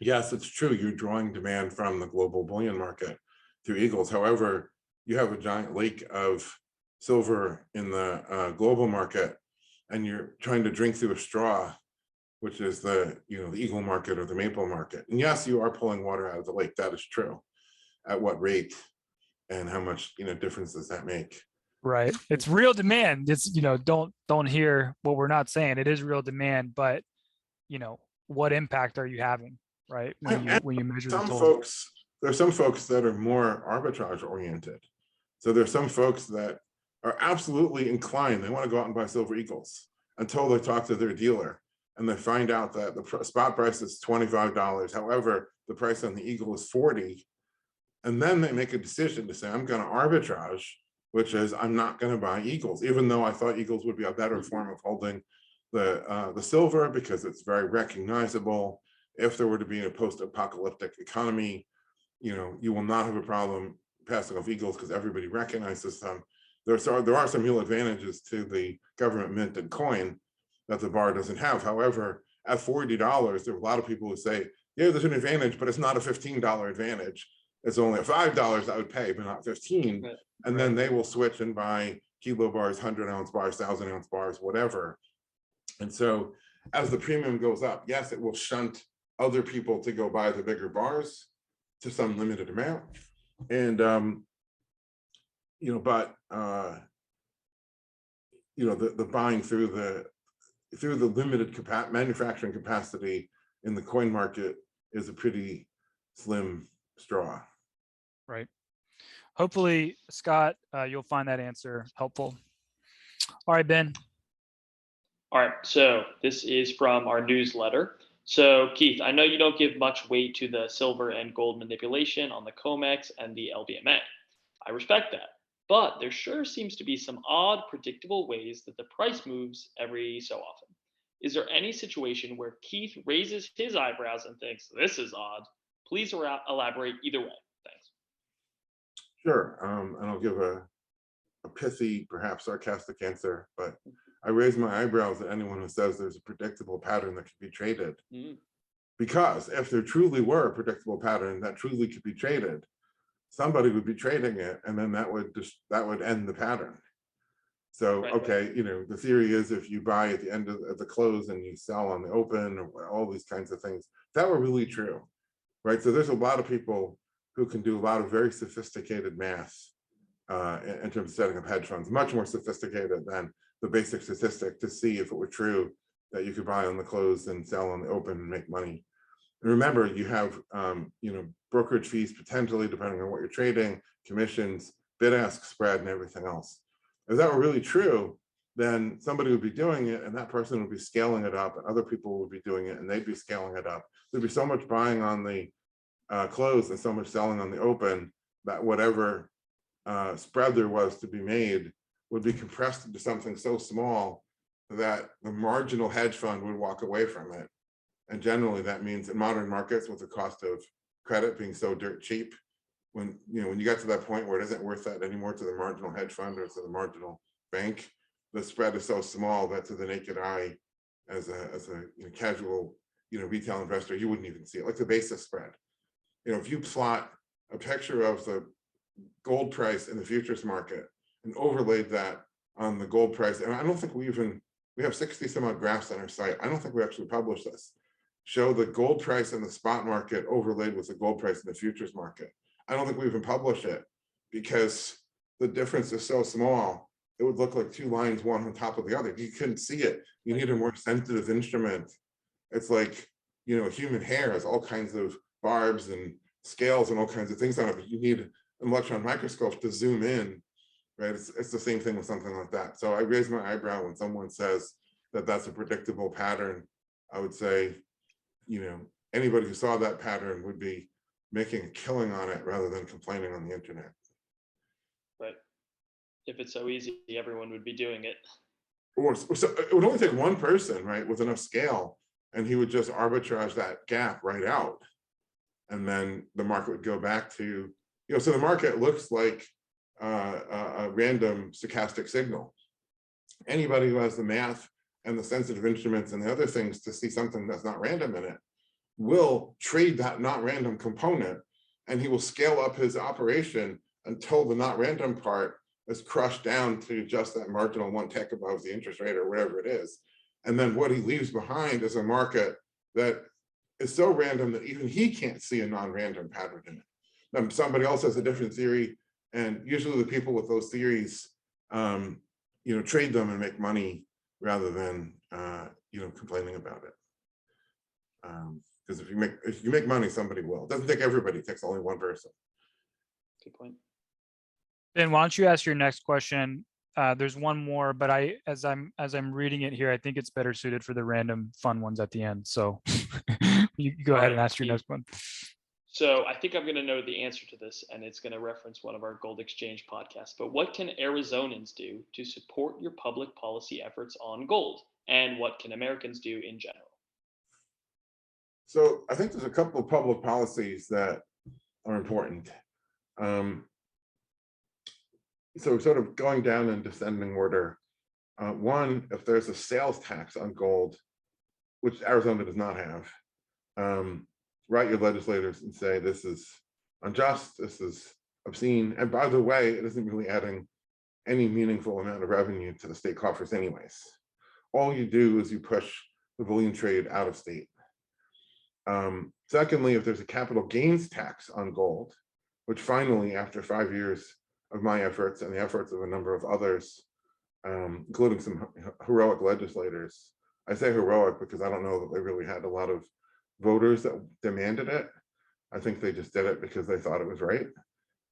yes, it's true, you're drawing demand from the global bullion market through Eagles. However, you have a giant lake of silver in the global market, and you're trying to drink through a straw, which is the Eagle market or the Maple market. And yes, you are pulling water out of the lake. That is true. At what rate and how much difference does that make? Right. It's real demand. It's don't hear what we're not saying. It is real demand, but what impact are you having, right? When you measure the total. There's some folks that are more arbitrage oriented. So there's some folks that are absolutely inclined. They want to go out and buy silver Eagles until they talk to their dealer and they find out that the spot price is $25. However, the price on the Eagle is 40. And then they make a decision to say, I'm going to arbitrage, which is I'm not going to buy Eagles, even though I thought Eagles would be a better form of holding the silver because it's very recognizable. If there were to be a post-apocalyptic economy, you will not have a problem passing off Eagles because everybody recognizes them. There are some real advantages to the government minted coin that the bar doesn't have. However, at $40, there are a lot of people who say, yeah, there's an advantage, but it's not a $15 advantage. It's only $5 I would pay, but not 15. Right. And then they will switch and buy kilo bars, 100-ounce bars, 1,000-ounce bars, whatever. And so as the premium goes up, yes, it will shunt other people to go buy the bigger bars to some limited amount. And, the buying through the limited manufacturing capacity in the coin market is a pretty slim straw. Right. Hopefully, Scott, you'll find that answer helpful. All right, Ben. All right, so this is from our newsletter. So, Keith, I know you don't give much weight to the silver and gold manipulation on the COMEX and the LBMA. I respect that. But there sure seems to be some odd, predictable ways that the price moves every so often. Is there any situation where Keith raises his eyebrows and thinks, this is odd? Please elaborate either way. Thanks. Sure. And I'll give a pithy, perhaps sarcastic answer, but I raise my eyebrows at anyone who says there's a predictable pattern that could be traded. Mm, Because if there truly were a predictable pattern that truly could be traded, somebody would be trading it, and then that would end the pattern. So, right. okay, the theory is if you buy at the end of the close and you sell on the open, or all these kinds of things, that were really true, right? So there's a lot of people who can do a lot of very sophisticated math in terms of setting up hedge funds, much more sophisticated than the basic statistic to see if it were true that you could buy on the close and sell on the open and make money. And remember, you have brokerage fees potentially, depending on what you're trading, commissions, bid-ask spread, and everything else. If that were really true, then somebody would be doing it, and that person would be scaling it up, and other people would be doing it, and they'd be scaling it up. There'd be so much buying on the close and so much selling on the open that whatever spread there was to be made would be compressed into something so small that the marginal hedge fund would walk away from it. And generally that means in modern markets, with the cost of credit being so dirt cheap, when you get to that point where it isn't worth that anymore to the marginal hedge fund or to the marginal bank, the spread is so small that to the naked eye, as a casual retail investor, you wouldn't even see it, like the basis spread. If you plot a picture of the gold price in the futures market and overlaid that on the gold price, and I don't think we have 60 some odd graphs on our site. I don't think we actually published this. Show the gold price in the spot market overlaid with the gold price in the futures market. I don't think we even publish it because the difference is so small. It would look like two lines, one on top of the other. You couldn't see it. You need a more sensitive instrument. It's like, human hair has all kinds of barbs and scales and all kinds of things on it, but you need an electron microscope to zoom in, right? It's the same thing with something like that. So I raise my eyebrow when someone says that that's a predictable pattern. I would say, anybody who saw that pattern would be making a killing on it rather than complaining on the internet. Right. If it's so easy, everyone would be doing it. Or so it would only take one person, right, with enough scale, and he would just arbitrage that gap right out. And then the market would go back to, so the market looks like a random stochastic signal. Anybody who has the math and the sensitive instruments and the other things to see something that's not random in it will trade that not random component, and he will scale up his operation until the not random part is crushed down to just that marginal 1 tick above the interest rate or whatever it is. And then what he leaves behind is a market that is so random that even he can't see a non-random pattern in it. Then somebody else has a different theory, and usually the people with those theories trade them and make money rather than complaining about it. Because if you make money, somebody will. It doesn't take everybody, it takes only one person. Good point. Ben, why don't you ask your next question? There's one more, but as I'm reading it here, I think it's better suited for the random fun ones at the end. So you go ahead and ask your next one. So I think I'm going to know the answer to this, and it's going to reference one of our Gold Exchange podcasts. But what can Arizonans do to support your public policy efforts on gold? And what can Americans do in general? So I think there's a couple of public policies that are important. So sort of going down in descending order. One, if there's a sales tax on gold, which Arizona does not have, write your legislators and say this is unjust, this is obscene, and by the way, it isn't really adding any meaningful amount of revenue to the state coffers anyways. All you do is you push the bullion trade out of state. Secondly, if there's a capital gains tax on gold, which finally, after 5 years of my efforts and the efforts of a number of others, including some heroic legislators, I say heroic because I don't know that they really had a lot of voters that demanded it. I think they just did it because they thought it was right.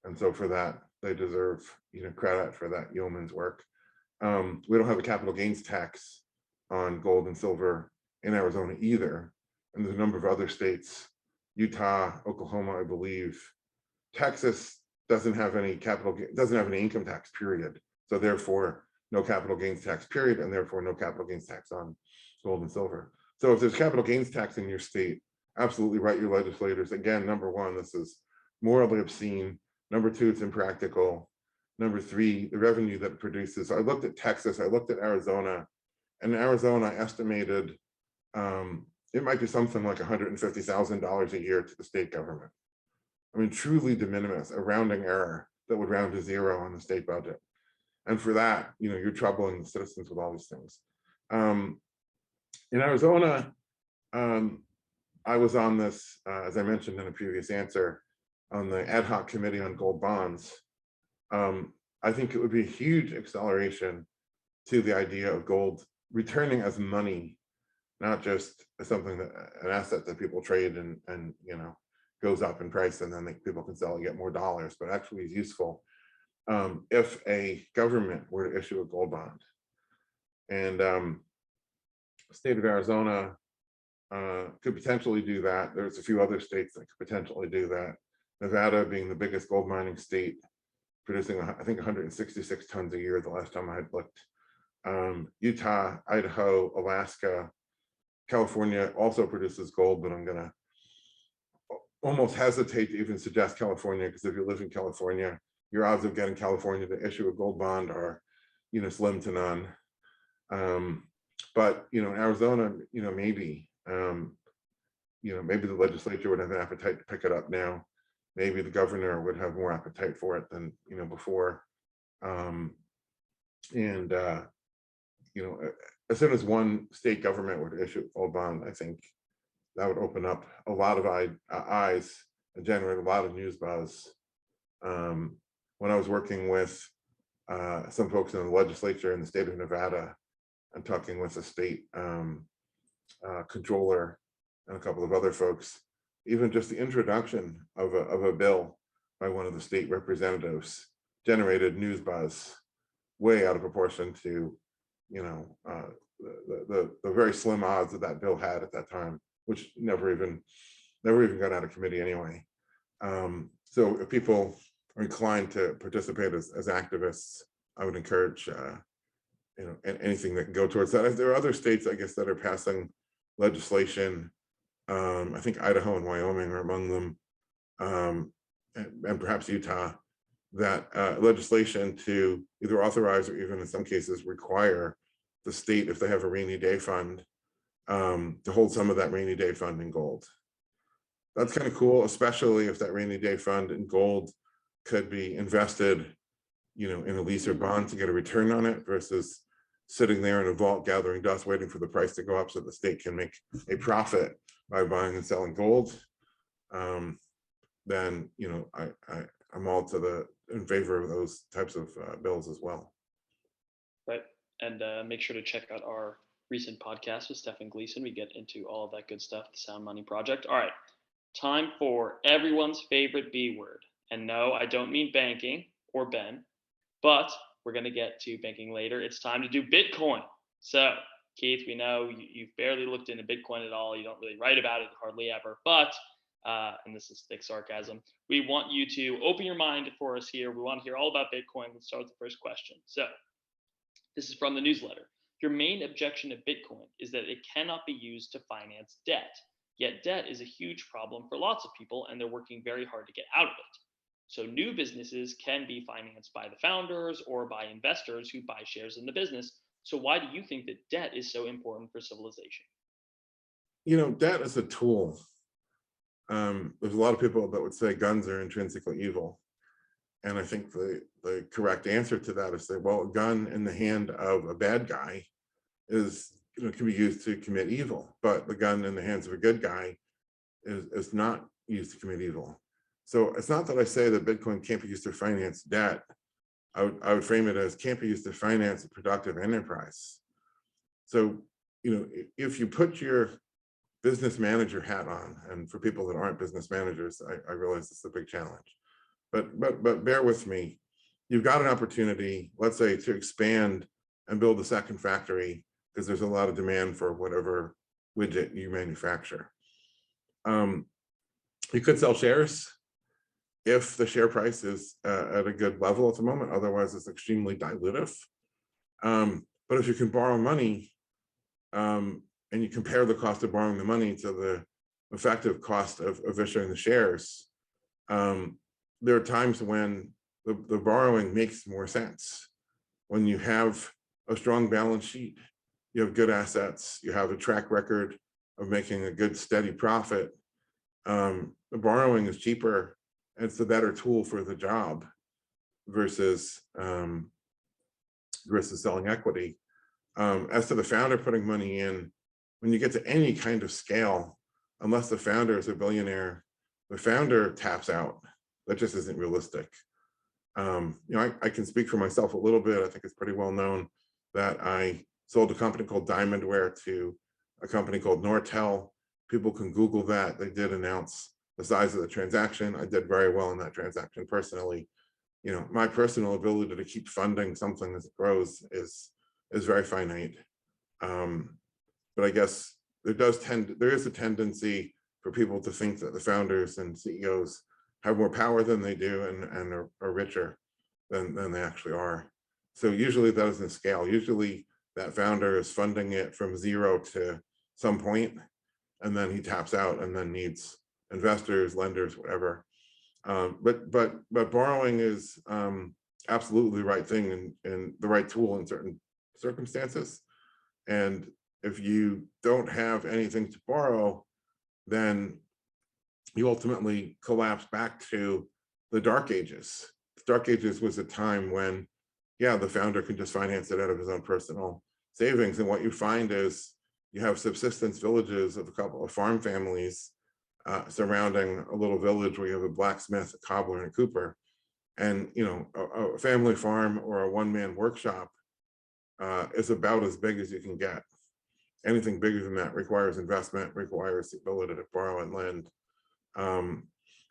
And so for that, they deserve credit for that yeoman's work. We don't have a capital gains tax on gold and silver in Arizona either. and there's a number of other states, Utah, Oklahoma, I believe. Texas doesn't have any income tax, period. So therefore, no capital gains tax, period, and therefore no capital gains tax on gold and silver. So if there's capital gains tax in your state, absolutely write your legislators. Again, number one, this is morally obscene. Number two, it's impractical. Number three, the revenue that it produces. I looked at Texas, I looked at Arizona, and Arizona estimated it might be something like $150,000 a year to the state government. I mean, truly de minimis, a rounding error that would round to zero on the state budget. And for that, you're troubling the citizens with all these things. In Arizona, I was on this, as I mentioned in a previous answer, on the ad hoc committee on gold bonds. I think it would be a huge acceleration to the idea of gold returning as money, not just as something that an asset that people trade and goes up in price and then people can sell and get more dollars, but actually is useful if a government were to issue a gold bond. And the state of Arizona could potentially do that. There's a few other states that could potentially do that. Nevada being the biggest gold mining state, producing, I think, 166 tons a year the last time I had looked. Utah, Idaho, Alaska, California also produces gold, but I'm gonna almost hesitate to even suggest California, because if you live in California, your odds of getting California to issue a gold bond are, slim to none. But in Arizona, maybe, maybe the legislature would have an appetite to pick it up now. Maybe the governor would have more appetite for it than before. As soon as one state government were to issue a gold bond, I think that would open up a lot of eyes and generate a lot of news buzz. When I was working with some folks in the legislature in the state of Nevada and talking with the state controller and a couple of other folks, even just the introduction of a bill by one of the state representatives generated news buzz way out of proportion to the very slim odds that bill had at that time, which never even got out of committee anyway. So if people are inclined to participate as activists, I would encourage anything that can go towards that. There are other states, I guess, that are passing legislation. I think Idaho and Wyoming are among them, and perhaps Utah, that legislation to either authorize or even in some cases require the state, if they have a rainy day fund, to hold some of that rainy day fund in gold. That's kind of cool, especially if that rainy day fund in gold could be invested, in a lease or bond to get a return on it versus sitting there in a vault gathering dust, waiting for the price to go up so the state can make a profit by buying and selling gold. Then, I'm all in favor of those types of bills as well. Right. And make sure to check out our recent podcast with Stephen Gleason. We get into all of that good stuff, the Sound Money Project. All right. Time for everyone's favorite B word. And no, I don't mean banking or Ben, but we're going to get to banking later. It's time to do Bitcoin. So, Keith, we know you've barely looked into Bitcoin at all. You don't really write about it hardly ever, but, and this is thick sarcasm, we want you to open your mind for us here. We want to hear all about Bitcoin. Let's start with the first question. So, this is from the newsletter. Your main objection to Bitcoin is that it cannot be used to finance debt. Yet debt is a huge problem for lots of people, and they're working very hard to get out of it. So new businesses can be financed by the founders or by investors who buy shares in the business. So why do you think that debt is so important for civilization? Debt is a tool. There's a lot of people that would say guns are intrinsically evil. And I think the correct answer to that is say, well, a gun in the hand of a bad guy is, can be used to commit evil, but the gun in the hands of a good guy is not used to commit evil. So it's not that I say that Bitcoin can't be used to finance debt. I would frame it as can't be used to finance a productive enterprise. So, if you put your business manager hat on, and for people that aren't business managers, I realize it's a big challenge, but bear with me. You've got an opportunity, let's say, to expand and build a second factory because there's a lot of demand for whatever widget you manufacture. You could sell shares if the share price is at a good level at the moment. Otherwise, it's extremely dilutive. But if you can borrow money, and you compare the cost of borrowing the money to the effective cost of issuing the shares, there are times when the borrowing makes more sense. When you have a strong balance sheet, you have good assets, you have a track record of making a good steady profit, the borrowing is cheaper and it's a better tool for the job versus selling equity. As to the founder putting money in, when you get to any kind of scale, unless the founder is a billionaire, the founder taps out. That just isn't realistic. I can speak for myself a little bit. I think it's pretty well known that I sold a company called Diamondware to a company called Nortel. People can Google that. They did announce the size of the transaction. I did very well in that transaction personally. My personal ability to keep funding something as it grows is very finite. But I guess there is a tendency for people to think that the founders and CEOs have more power than they do and are richer than they actually are. So usually that doesn't scale. Usually that founder is funding it from zero to some point, and then he taps out and then needs investors, lenders, whatever. But borrowing is absolutely the right thing and the right tool in certain circumstances. And if you don't have anything to borrow, then you ultimately collapse back to the Dark Ages. The Dark Ages was a time when, the founder can just finance it out of his own personal savings. And what you find is you have subsistence villages of a couple of farm families surrounding a little village where you have a blacksmith, a cobbler, and a cooper. And a family farm or a one-man workshop is about as big as you can get. Anything bigger than that requires investment, requires the ability to borrow and lend.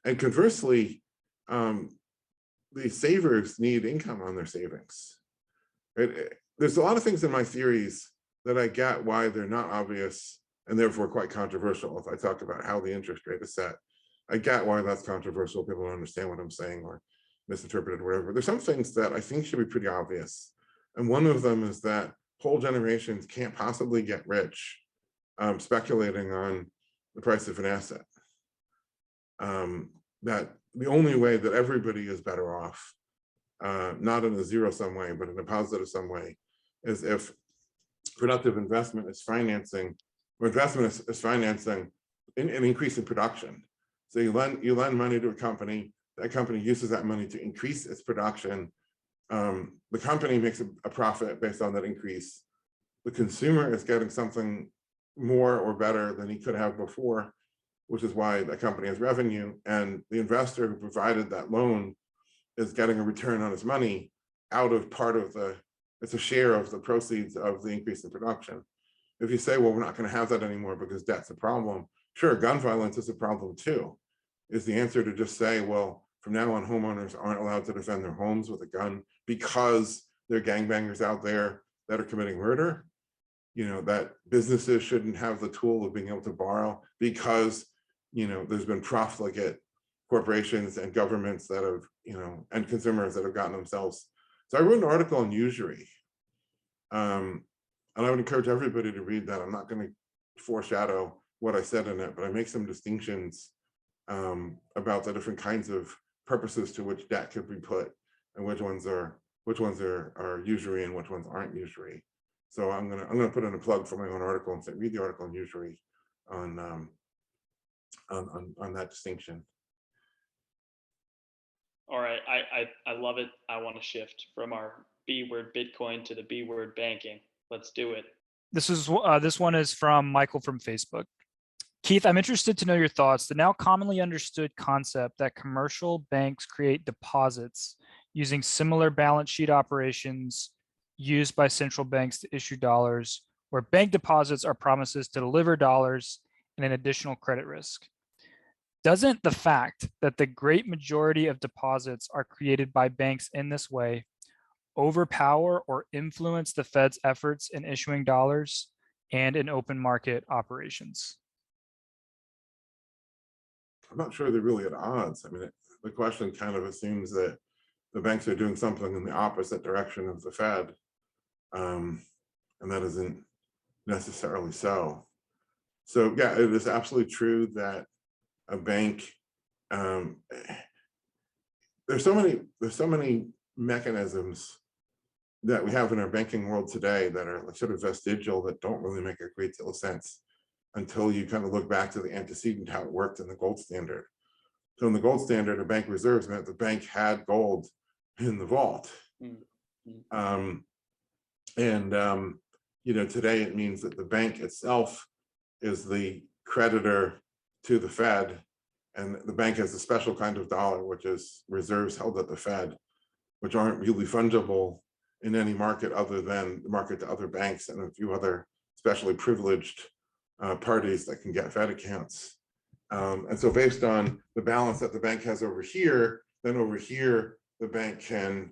And conversely, the savers need income on their savings. There's a lot of things in my theories that I get why they're not obvious and therefore quite controversial. If I talk about how the interest rate is set, I get why that's controversial. People don't understand what I'm saying or misinterpret it or whatever. There's some things that I think should be pretty obvious. And one of them is that whole generations can't possibly get rich speculating on the price of an asset. That the only way that everybody is better off, not in a zero-sum way, but in a positive-sum way, is if productive investment is financing, or investment is financing an increase in production. So you lend money to a company, that company uses that money to increase its production. The company makes a profit based on that increase. The consumer is getting something more or better than he could have before, which is why the company has revenue, and the investor who provided that loan is getting a return on his money out of it's a share of the proceeds of the increase in production. If you say, well, we're not going to have that anymore because debt's a problem, sure, gun violence is a problem too. Is the answer to just say, well, from now on, homeowners aren't allowed to defend their homes with a gun because there are gangbangers out there that are committing murder? That businesses shouldn't have the tool of being able to borrow because there's been profligate corporations and governments that have, and consumers that have gotten themselves. So I wrote an article on usury. And I would encourage everybody to read that. I'm not going to foreshadow what I said in it, but I make some distinctions about the different kinds of purposes to which debt could be put and which ones are usury and which ones aren't usury. So I'm gonna put in a plug for my own article and say read the article on usury on that distinction. All right, I love it. I want to shift from our B word Bitcoin to the B word banking. Let's do it. This one is from Michael from Facebook. Keith, I'm interested to know your thoughts. The now commonly understood concept that commercial banks create deposits using similar balance sheet operations used by central banks to issue dollars, where bank deposits are promises to deliver dollars and an additional credit risk. Doesn't the fact that the great majority of deposits are created by banks in this way overpower or influence the Fed's efforts in issuing dollars and in open market operations? I'm not sure they're really at odds. I mean, the question kind of assumes that the banks are doing something in the opposite direction of the Fed, and that isn't necessarily so. So yeah, it is absolutely true that a bank, there's so many mechanisms that we have in our banking world today that are like sort of vestigial, that don't really make a great deal of sense until you kind of look back to the antecedent, how it worked in the gold standard. So in the gold standard, a bank reserves meant the bank had gold in the vault. Today it means that the bank itself is the creditor to the Fed, and the bank has a special kind of dollar, which is reserves held at the Fed, which aren't really fungible in any market other than the market to other banks and a few other specially privileged parties that can get Fed accounts. And so based on the balance that the bank has over here, then over here, the bank can,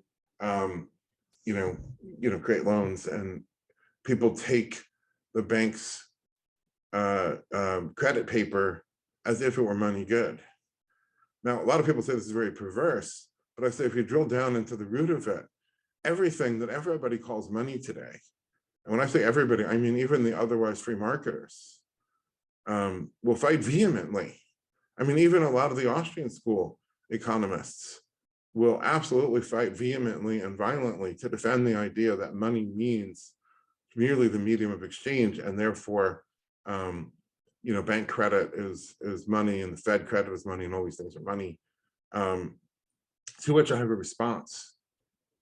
create loans, and people take the bank's credit paper as if it were money good. Now, a lot of people say this is very perverse, but I say if you drill down into the root of it, everything that everybody calls money today, and when I say everybody, I mean even the otherwise free marketers, will fight vehemently. I mean, even a lot of the Austrian school economists will absolutely fight vehemently and violently to defend the idea that money means merely the medium of exchange, and therefore, bank credit is money, and the Fed credit is money, and all these things are money. To which I have a response,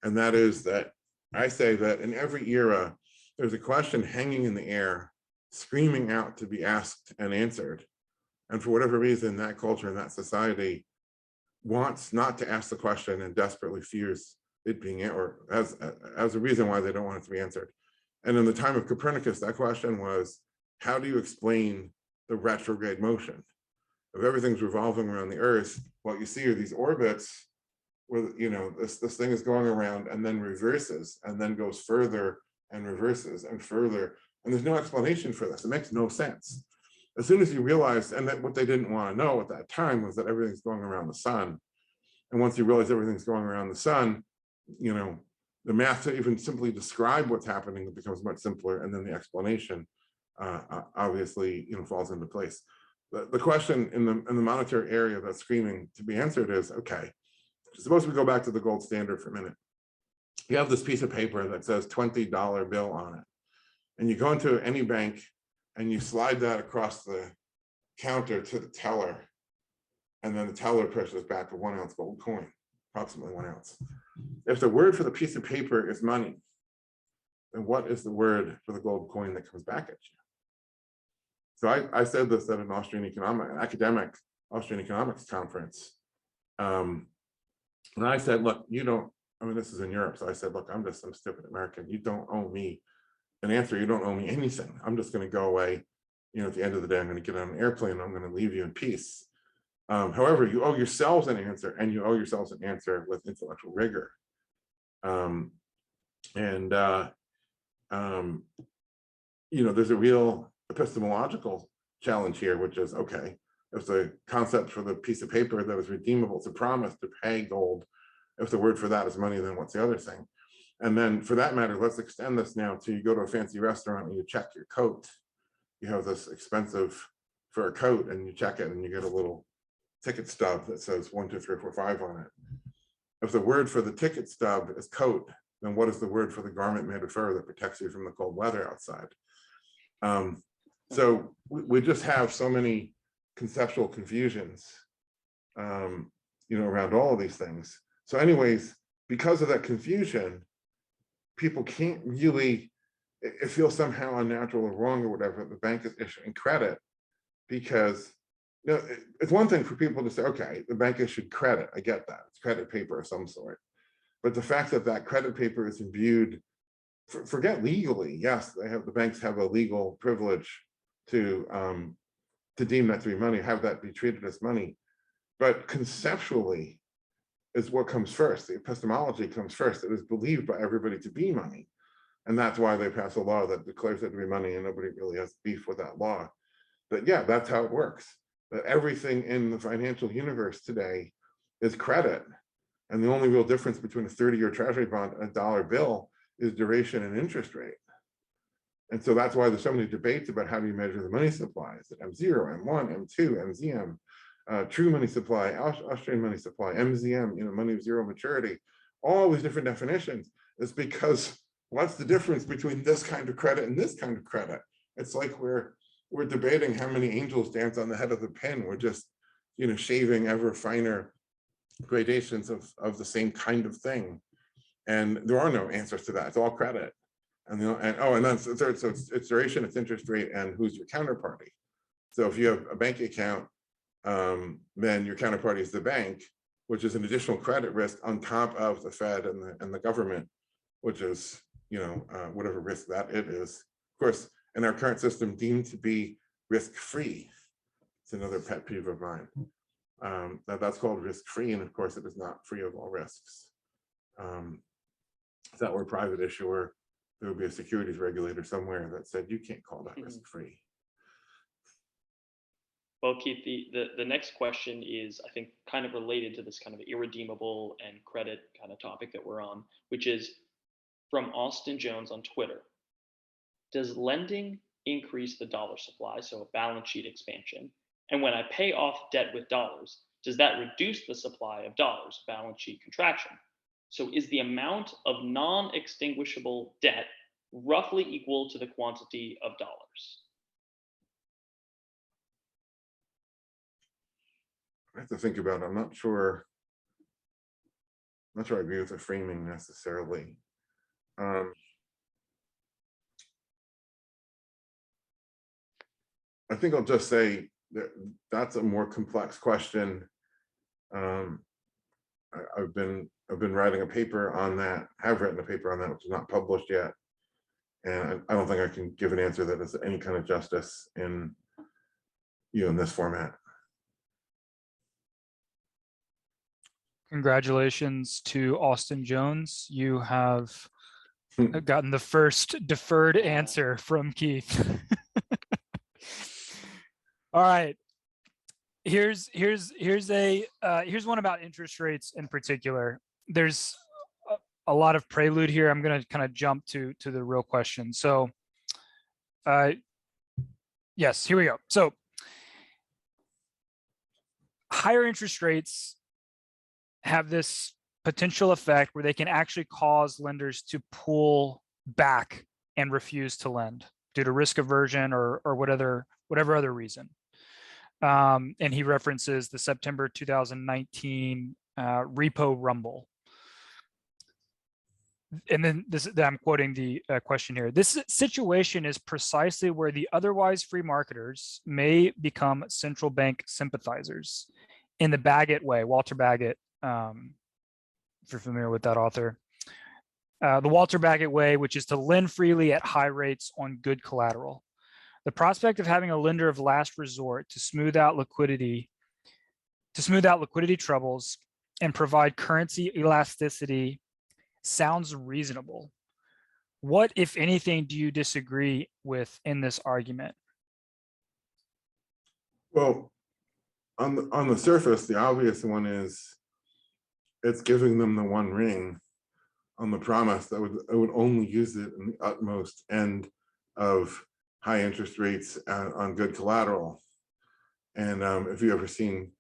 and that is that I say that in every era, there's a question hanging in the air, screaming out to be asked and answered. And for whatever reason, that culture and that society wants not to ask the question and desperately fears it being, or as a reason why they don't want it to be answered. And in the time of Copernicus, that question was, how do you explain the retrograde motion? If everything's revolving around the Earth, what you see are these orbits where, this thing is going around and then reverses and then goes further and reverses and further. And there's no explanation for this. It makes no sense. As soon as you realize, and that what they didn't want to know at that time was that everything's going around the sun. And once you realize everything's going around the sun, the math to even simply describe what's happening becomes much simpler. And then the explanation obviously, falls into place. The question in the monetary area that's screaming to be answered is, okay, suppose we go back to the gold standard for a minute. You have this piece of paper that says $20 bill on it. And you go into any bank and you slide that across the counter to the teller. And then the teller presses back a 1 ounce gold coin, approximately 1 ounce. If the word for the piece of paper is money, then what is the word for the gold coin that comes back at you? So I said this at an academic Austrian economics conference. And I said, look, this is in Europe. So I said, look, I'm just some stupid American. You don't owe me an answer. You don't owe me anything. I'm just going to go away. At the end of the day, I'm going to get on an airplane and I'm going to leave you in peace. However, you owe yourselves an answer, and you owe yourselves an answer with intellectual rigor. There's a real epistemological challenge here, which is, okay, if the concept for the piece of paper that is redeemable, it's a promise to pay gold. If the word for that is money, then what's the other thing? And then for that matter, let's extend this now to you go to a fancy restaurant and you check your coat. You have this expensive fur coat and you check it and you get a little ticket stub that says 1, 2, 3, 4, 5 on it. If the word for the ticket stub is coat, then what is the word for the garment made of fur that protects you from the cold weather outside? So we just have so many conceptual confusions, around all of these things. So anyways, because of that confusion, people can't really, it feels somehow unnatural or wrong or whatever, the bank is issuing credit, because it's one thing for people to say, okay, the bank issued credit. I get that. It's credit paper of some sort. But the fact that that credit paper is imbued, forget legally, yes, the banks have a legal privilege to deem that to be money, have that be treated as money. But conceptually is what comes first. The epistemology comes first. It is believed by everybody to be money. And that's why they pass a law that declares it to be money, and nobody really has beef with that law. But yeah, that's how it works. that everything in the financial universe today is credit. And the only real difference between a 30-year treasury bond and a dollar bill is duration and interest rate. And so that's why there's so many debates about how do you measure the money supply. Is it M0, M1, M2, MZM, true money supply, Austrian money supply, MZM, money of zero maturity, all these different definitions. Is because what's the difference between this kind of credit and this kind of credit? It's like we're debating how many angels dance on the head of the pin. We're just, shaving ever finer gradations of the same kind of thing. And there are no answers to that. It's all credit. And that's the third. So it's duration, it's interest rate, and who's your counterparty. So if you have a bank account, then your counterparty is the bank, which is an additional credit risk on top of the Fed and the government, which is whatever risk that it is. Of course, in our current system, deemed to be risk-free. It's another pet peeve of mine. That's called risk-free, and of course, it is not free of all risks. If that were a private issuer, there would be a securities regulator somewhere that said you can't call that risk-free. Well, Keith, the next question is, I think, kind of related to this kind of irredeemable and credit kind of topic that we're on, which is from Austin Jones on Twitter. Does lending increase the dollar supply, so a balance sheet expansion? And when I pay off debt with dollars, does that reduce the supply of dollars, balance sheet contraction? So is the amount of non-extinguishable debt roughly equal to the quantity of dollars? I have to think about it. I'm not sure I agree with the framing necessarily. I think I'll just say that that's a more complex question. I've been writing a paper on that, have written a paper on that, which is not published yet. And I don't think I can give an answer that is any kind of justice in this format. Congratulations to Austin Jones. You have gotten the first deferred answer from Keith. All right. Here's one about interest rates in particular. There's a lot of prelude here. I'm going to kind of jump to the real question. So, yes, here we go. So, higher interest rates have this potential effect where they can actually cause lenders to pull back and refuse to lend due to risk aversion or whatever other reason. And he references the September 2019 repo rumble. And then I'm quoting the question here. This situation is precisely where the otherwise free marketers may become central bank sympathizers in the Baggett way. Walter Baggett, if you're familiar with that author. The Walter Baggett way, which is to lend freely at high rates on good collateral. The prospect of having a lender of last resort to smooth out liquidity troubles and provide currency elasticity sounds reasonable. What, if anything, do you disagree with in this argument? Well, on the surface, the obvious one is it's giving them the one ring on the promise that I would only use it in the utmost end of high interest rates on good collateral. And if you've ever seen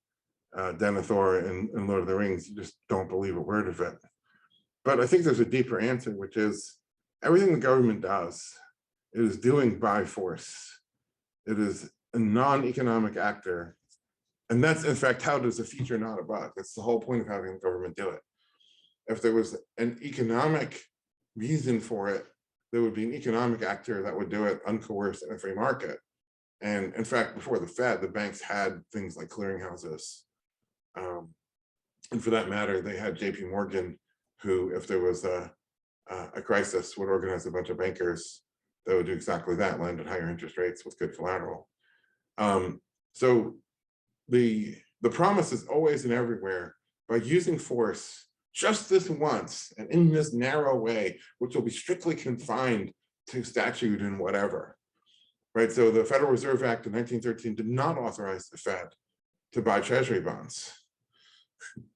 Denethor in Lord of the Rings, you just don't believe a word of it. But I think there's a deeper answer, which is everything the government does, it is doing by force. It is a non-economic actor. And that's, in fact, how does a feature not a bug? That's the whole point of having the government do it. If there was an economic reason for it, there would be an economic actor that would do it uncoerced in a free market. And in fact, before the Fed, the banks had things like clearinghouses. And for that matter, they had JP Morgan, who, if there was a crisis, would organize a bunch of bankers that would do exactly that, lend at higher interest rates with good collateral. So the promise is always and everywhere, by using force just this once and in this narrow way, which will be strictly confined to statute and whatever, right? So the Federal Reserve Act of 1913 did not authorize the Fed to buy treasury bonds.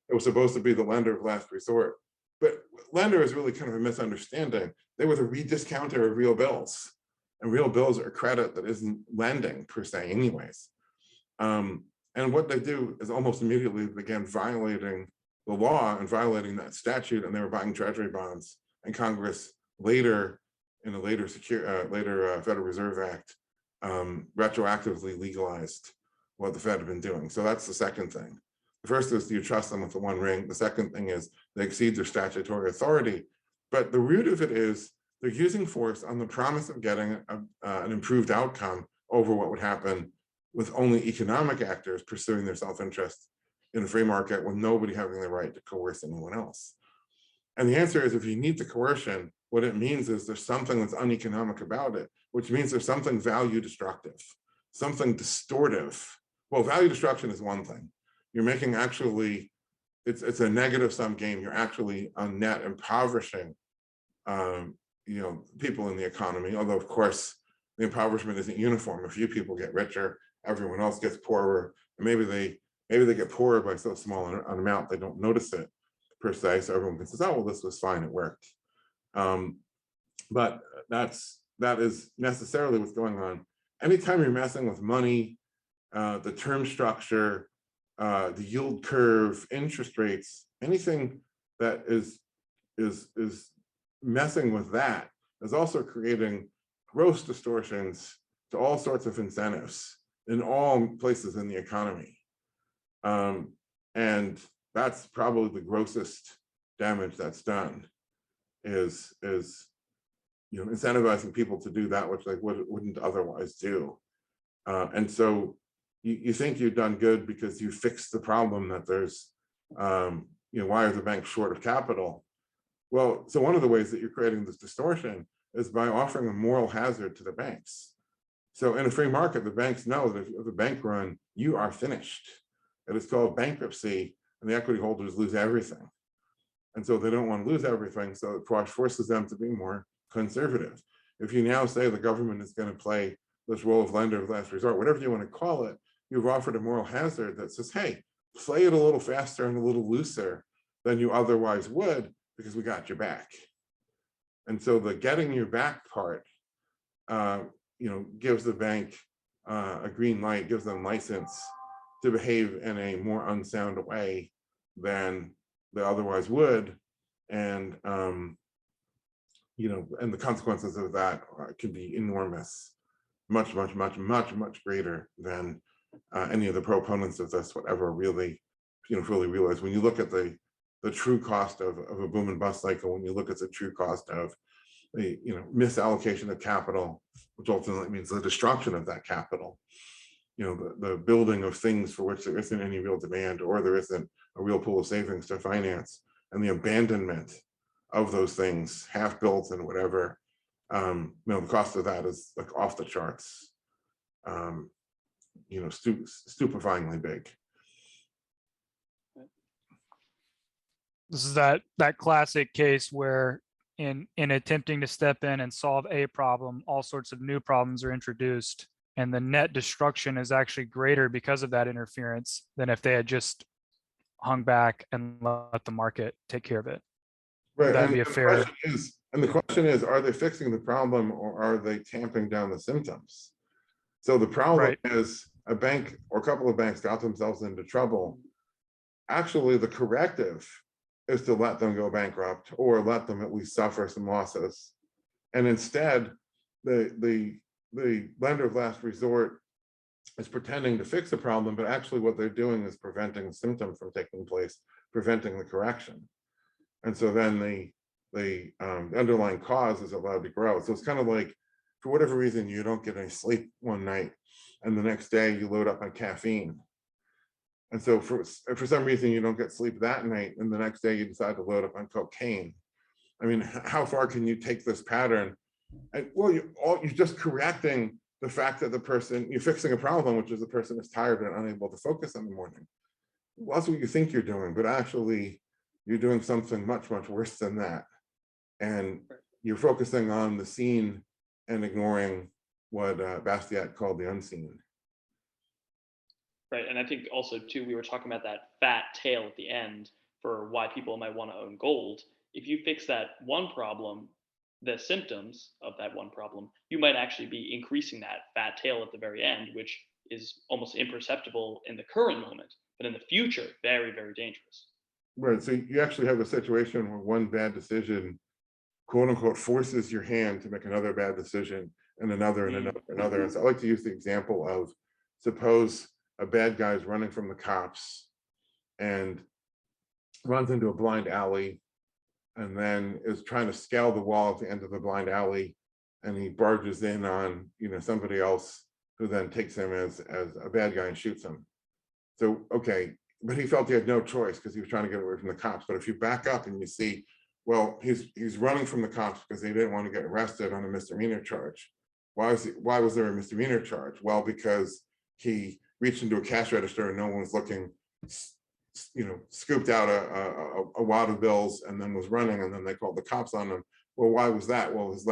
It was supposed to be the lender of last resort. But lender is really kind of a misunderstanding. They were the rediscounter of real bills. And real bills are credit that isn't lending per se anyways. And what they do is almost immediately began violating the law and violating that statute, and they were buying treasury bonds. And Congress later, in a later Federal Reserve Act, retroactively legalized what the Fed had been doing. So that's the second thing. The first is, do you trust them with the one ring? The second thing is they exceed their statutory authority. But the root of it is they're using force on the promise of getting an improved outcome over what would happen with only economic actors pursuing their self-interest in a free market with nobody having the right to coerce anyone else. And the answer is, if you need the coercion, what it means is there's something that's uneconomic about it, which means there's something value destructive, something distortive. Well, value destruction is one thing. You're making actually, it's a negative sum game. You're actually on net impoverishing people in the economy, although of course the impoverishment isn't uniform. A few people get richer, everyone else gets poorer, and maybe they get poorer by so small an amount they don't notice it per se, so everyone can say, oh well, this was fine, it worked. But that is necessarily what's going on. Anytime you're messing with money, the term structure, the yield curve, interest rates, anything that is messing with that is also creating gross distortions to all sorts of incentives in all places in the economy. And that's probably the grossest damage that's done, is incentivizing people to do that which they wouldn't otherwise do. And so you think you've done good because you fixed the problem that there's, why are the banks short of capital? Well, so one of the ways that you're creating this distortion is by offering a moral hazard to the banks. So in a free market, the banks know that if a bank run, you are finished. It is called bankruptcy, and the equity holders lose everything. And so they don't want to lose everything, so it forces them to be more conservative. If you now say the government is going to play this role of lender of last resort, whatever you want to call it, you've offered a moral hazard that says, hey, play it a little faster and a little looser than you otherwise would, because we got your back. And so the getting your back part, gives the bank a green light, gives them license to behave in a more unsound way than they otherwise would. And, and the consequences of that can be enormous, much, much, much, much, much greater than any of the proponents of this would ever really, fully realize. When you look at the true cost of a boom and bust cycle, when you look at the true cost of the misallocation of capital, which ultimately means the destruction of that capital, the building of things for which there isn't any real demand, or there isn't a real pool of savings to finance, and the abandonment of those things, half built and whatever, the cost of that is like off the charts, stupefyingly big. This is that classic case where in attempting to step in and solve a problem, all sorts of new problems are introduced, and the net destruction is actually greater because of that interference than if they had just hung back and let the market take care of it. Right. That'd be a fair. The question is, are they fixing the problem, or are they tamping down the symptoms? So the problem is a bank or a couple of banks got themselves into trouble. Actually, the corrective is to let them go bankrupt, or let them at least suffer some losses. And instead, the lender of last resort is pretending to fix the problem, but actually what they're doing is preventing the symptom from taking place, preventing the correction. And so then the underlying cause is allowed to grow. So it's kind of like, for whatever reason, you don't get any sleep one night, and the next day you load up on caffeine. And so for some reason you don't get sleep that night, and the next day you decide to load up on cocaine. I mean, how far can you take this pattern? And, well, you're just correcting the fact that you're fixing a problem, which is the person is tired and unable to focus in the morning. Well, that's what you think you're doing, but actually you're doing something much, much worse than that. And you're focusing on the scene and ignoring what Bastiat called the unseen. Right. And I think also, too, we were talking about that fat tail at the end for why people might want to own gold. If you fix that one problem, the symptoms of that one problem, you might actually be increasing that fat tail at the very end, which is almost imperceptible in the current moment, but in the future, very, very dangerous. Right. So you actually have a situation where one bad decision, quote unquote, forces your hand to make another bad decision and another and another and another. And so I like to use the example of, suppose a bad guy is running from the cops and runs into a blind alley and then is trying to scale the wall at the end of the blind alley, and he barges in on somebody else who then takes him as a bad guy and shoots him. So okay, but he felt he had no choice because he was trying to get away from the cops. But if you back up and you see, well, he's running from the cops because they didn't want to get arrested on a misdemeanor charge. Why was there a misdemeanor charge? Well, because he reached into a cash register and no one was looking, scooped out a wad of bills and then was running, and then they called the cops on him. Well, why was that? Well, his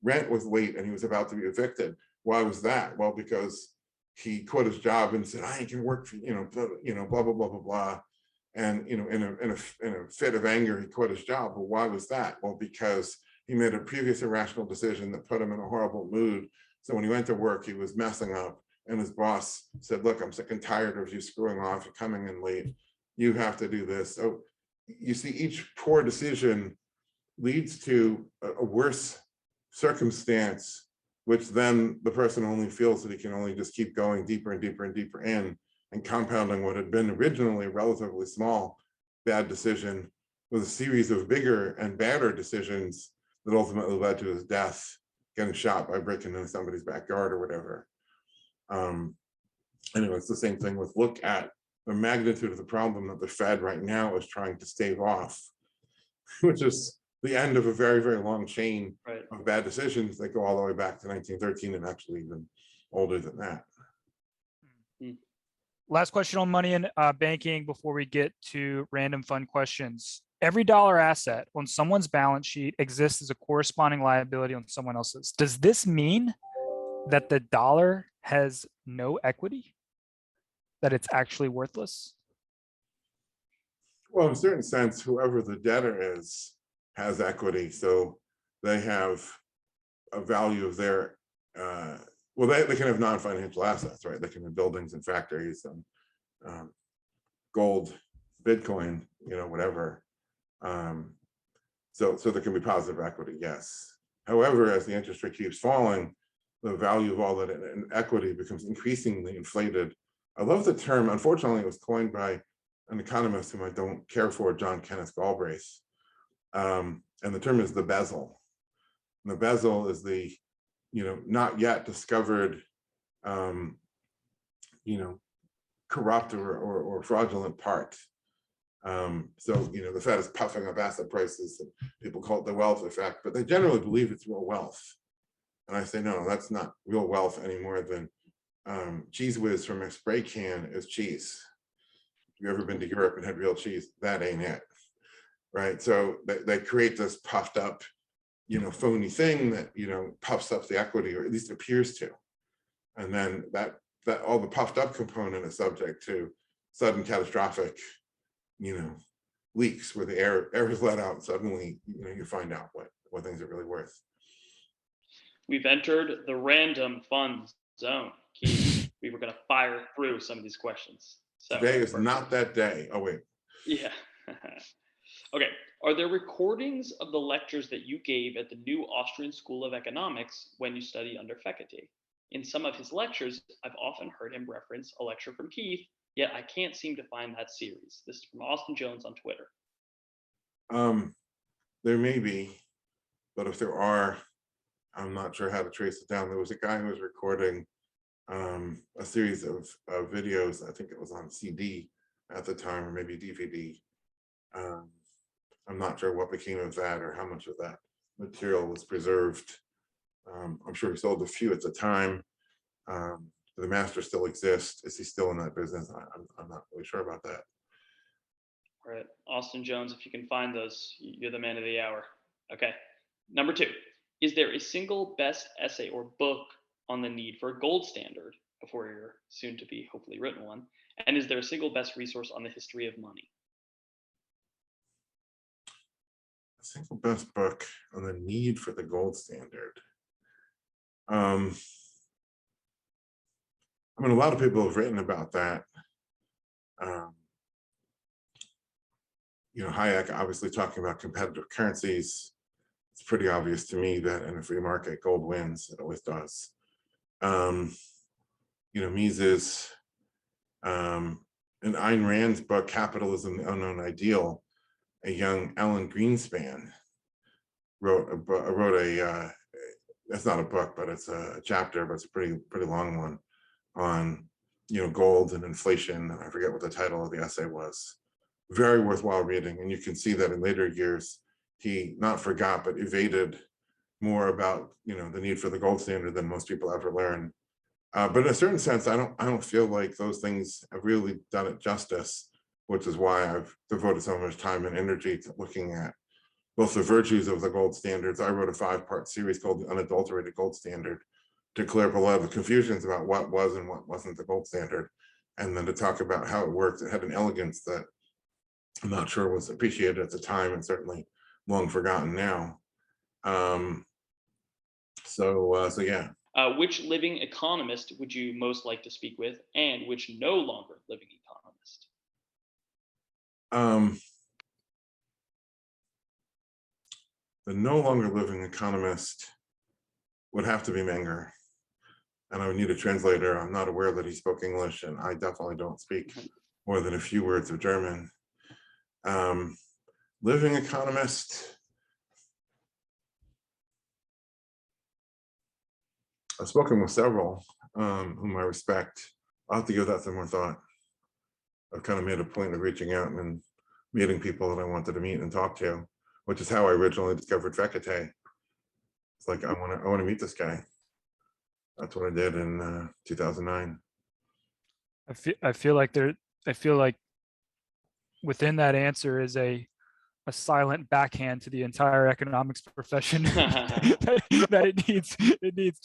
rent was late and he was about to be evicted. Why was that? Well, because he quit his job and said, I ain't gonna work for blah blah blah blah blah, and in a fit of anger he quit his job. Well, why was that? Well, because he made a previous irrational decision that put him in a horrible mood. So when he went to work, he was messing up, and his boss said, look, I'm sick and tired of you screwing off, you're coming in late, you have to do this. So you see, each poor decision leads to a worse circumstance, which then the person only feels that he can only just keep going deeper and deeper and deeper in, and compounding what had been originally a relatively small bad decision with a series of bigger and badder decisions that ultimately led to his death, getting shot by breaking into somebody's backyard or whatever. Anyway, it's the same thing with, look at the magnitude of the problem that the Fed right now is trying to stave off, which is the end of a very, very long chain of bad decisions that go all the way back to 1913 and actually even older than that. Last question on money and banking before we get to random fun questions. Every dollar asset on someone's balance sheet exists as a corresponding liability on someone else's. Does this mean that the dollar has no equity? That it's actually worthless? Well, in a certain sense, whoever the debtor is has equity. So they have a value of their, well, they can have non-financial assets, right? They can have buildings and factories and gold, Bitcoin, whatever. So there can be positive equity, yes. However, as the interest rate keeps falling, the value of all that in equity becomes increasingly inflated. I love the term, unfortunately, it was coined by an economist whom I don't care for, John Kenneth Galbraith. And the term is the bezel. And the bezel is the, not yet discovered, corrupt or fraudulent part. So, the Fed is puffing up asset prices, and people call it the wealth effect, but they generally believe it's real wealth. And I say, no, that's not real wealth any more than Cheese Whiz from a spray can is cheese. If you've ever been to Europe and had real cheese, that ain't it, right? So they create this puffed up, phony thing that, puffs up the equity, or at least appears to. And then that all the puffed up component is subject to sudden catastrophic, leaks where the air is let out, and suddenly, you find out what things are really worth. We've entered the random fun zone. Keith, we were going to fire through some of these questions. So today is not that day. Oh, wait. Yeah. Okay. Are there recordings of the lectures that you gave at the New Austrian School of Economics when you studied under Fekete? In some of his lectures, I've often heard him reference a lecture from Keith, yet I can't seem to find that series. This is from Austin Jones on Twitter. There may be, but if there are, I'm not sure how to trace it down. There was a guy who was recording a series of videos. I think it was on CD at the time, or maybe DVD. I'm not sure what became of that or how much of that material was preserved. I'm sure he sold a few at the time. The master still exists. Is he still in that business? I'm not really sure about that. All right, Austin Jones, if you can find those, you're the man of the hour. Okay, number 2. Is there a single best essay or book on the need for a gold standard before your soon to be hopefully written one? And is there a single best resource on the history of money? A single best book on the need for the gold standard. I mean, a lot of people have written about that. Hayek obviously talking about competitive currencies. It's pretty obvious to me that in a free market, gold wins. It always does. Mises, in Ayn Rand's book, Capitalism, the Unknown Ideal, a young Alan Greenspan wrote a it's not a book, but it's a chapter, but it's a pretty long one on, gold and inflation. I forget what the title of the essay was. Very worthwhile reading. And you can see that in later years, he not forgot, but evaded more about, the need for the gold standard than most people ever learn. But in a certain sense, I don't feel like those things have really done it justice, which is why I've devoted so much time and energy to looking at both the virtues of the gold standards. I wrote a 5-part series called The Unadulterated Gold Standard to clear up a lot of the confusions about what was and what wasn't the gold standard, and then to talk about how it worked. It had an elegance that I'm not sure was appreciated at the time, and certainly long forgotten now. So yeah. Which living economist would you most like to speak with, and which no longer living economist? The no longer living economist would have to be Menger, and I would need a translator. I'm not aware that he spoke English, and I definitely don't speak more than a few words of German. Living economist, I've spoken with several whom I respect. I'll have to give that some more thought. I've kind of made a point of reaching out and meeting people that I wanted to meet and talk to, which is how I originally discovered Fekete. It's like, I want to meet this guy. That's what I did in 2009. I feel like within that answer is a silent backhand to the entire economics profession that it needs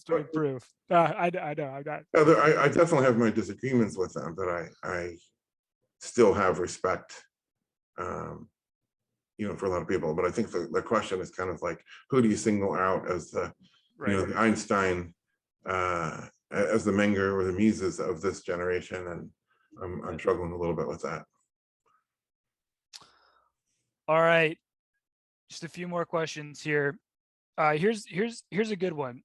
to improve. I know I'm not. I definitely have my disagreements with them, but I still have respect, for a lot of people. But I think the question is kind of like, who do you single out as the, the Einstein, as the Menger or the Mises of this generation? And I'm struggling a little bit with that. All right, just a few more questions here. Here's a good one.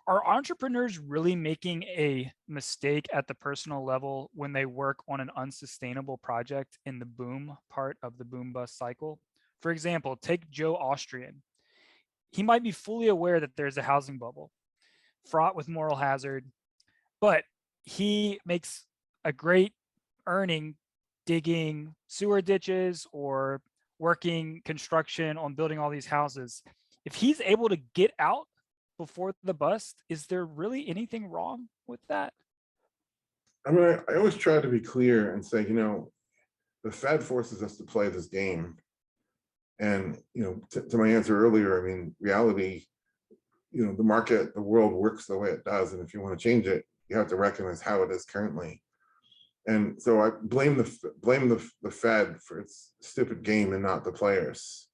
Are entrepreneurs really making a mistake at the personal level when they work on an unsustainable project in the boom part of the boom bust cycle? For example, take Joe Austrian. He might be fully aware that there's a housing bubble fraught with moral hazard, but he makes a great earning digging sewer ditches or working construction on building all these houses. If he's able to get out before the bust, is there really anything wrong with that? I mean, I always try to be clear and say, the Fed forces us to play this game. And, to my answer earlier, I mean, reality, the market, the world works the way it does. And if you want to change it, you have to recognize how it is currently. And so I blame the Fed for its stupid game and not the players.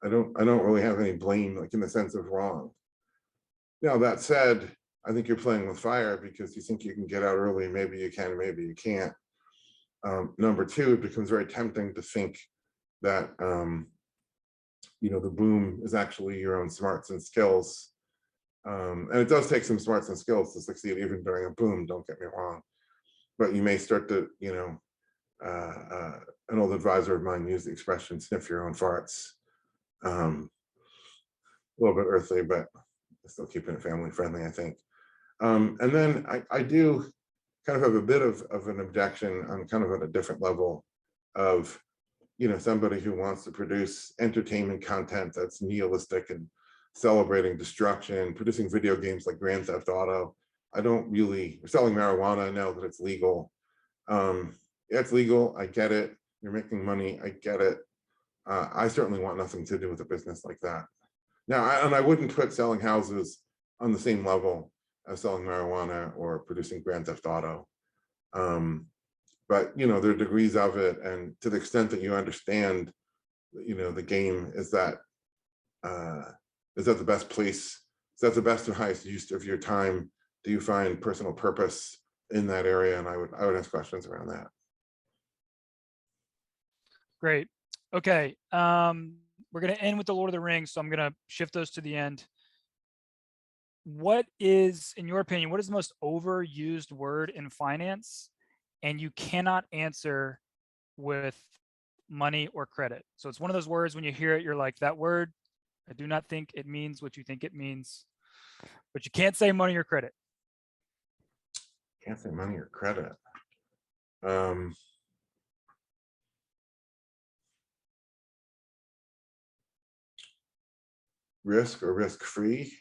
I don't really have any blame, like in the sense of wrong. Now, that said, I think you're playing with fire because you think you can get out early. Maybe you can, maybe you can't. Number two, it becomes very tempting to think that, the boom is actually your own smarts and skills. And it does take some smarts and skills to succeed even during a boom, don't get me wrong. But you may start to, an old advisor of mine used the expression, sniff your own farts. A little bit earthly, but still keeping it family friendly, I think. And then I do kind of have a bit of an objection on kind of at a different level of, somebody who wants to produce entertainment content that's nihilistic and celebrating destruction, producing video games like Grand Theft Auto. We're selling marijuana now that it's legal. It's legal, I get it. You're making money, I get it. I certainly want nothing to do with a business like that. Now, I wouldn't put selling houses on the same level as selling marijuana or producing Grand Theft Auto. But there are degrees of it, and to the extent that you understand, the game, is that the best place? Is that the best and highest use of your time? Do you find personal purpose in that area? And I would ask questions around that. Great. Okay. We're going to end with the Lord of the Rings, so I'm going to shift those to the end. What is, in your opinion, what is the most overused word in finance? And you cannot answer with money or credit. So it's one of those words, when you hear it, you're like, that word, I do not think it means what you think it means, but you can't say money or credit. Can't say money or credit. Risk or risk-free.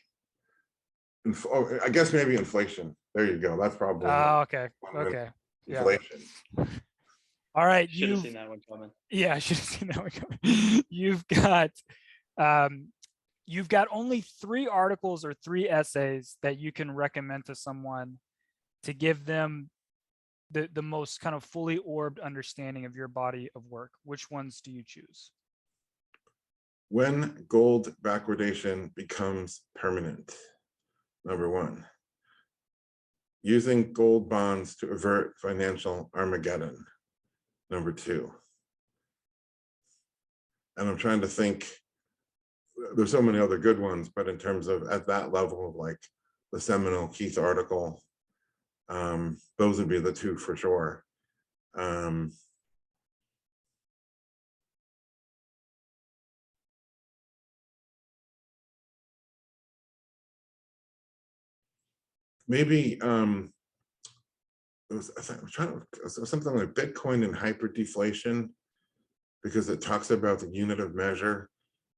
I guess maybe inflation. There you go. That's probably. Okay. Okay. Inflation. Yeah. All right. Should have seen that one coming. Yeah, I should have seen that one coming. You've got only 3 articles or 3 essays that you can recommend to someone to give them the most kind of fully orbed understanding of your body of work. Which ones do you choose? When gold backwardation becomes permanent. Number 1. Using gold bonds to avert financial Armageddon. Number 2. And I'm trying to think, there's so many other good ones, but in terms of at that level of like the seminal Keith article, those would be the 2 for sure. Maybe it was something like Bitcoin and hyperdeflation, because it talks about the unit of measure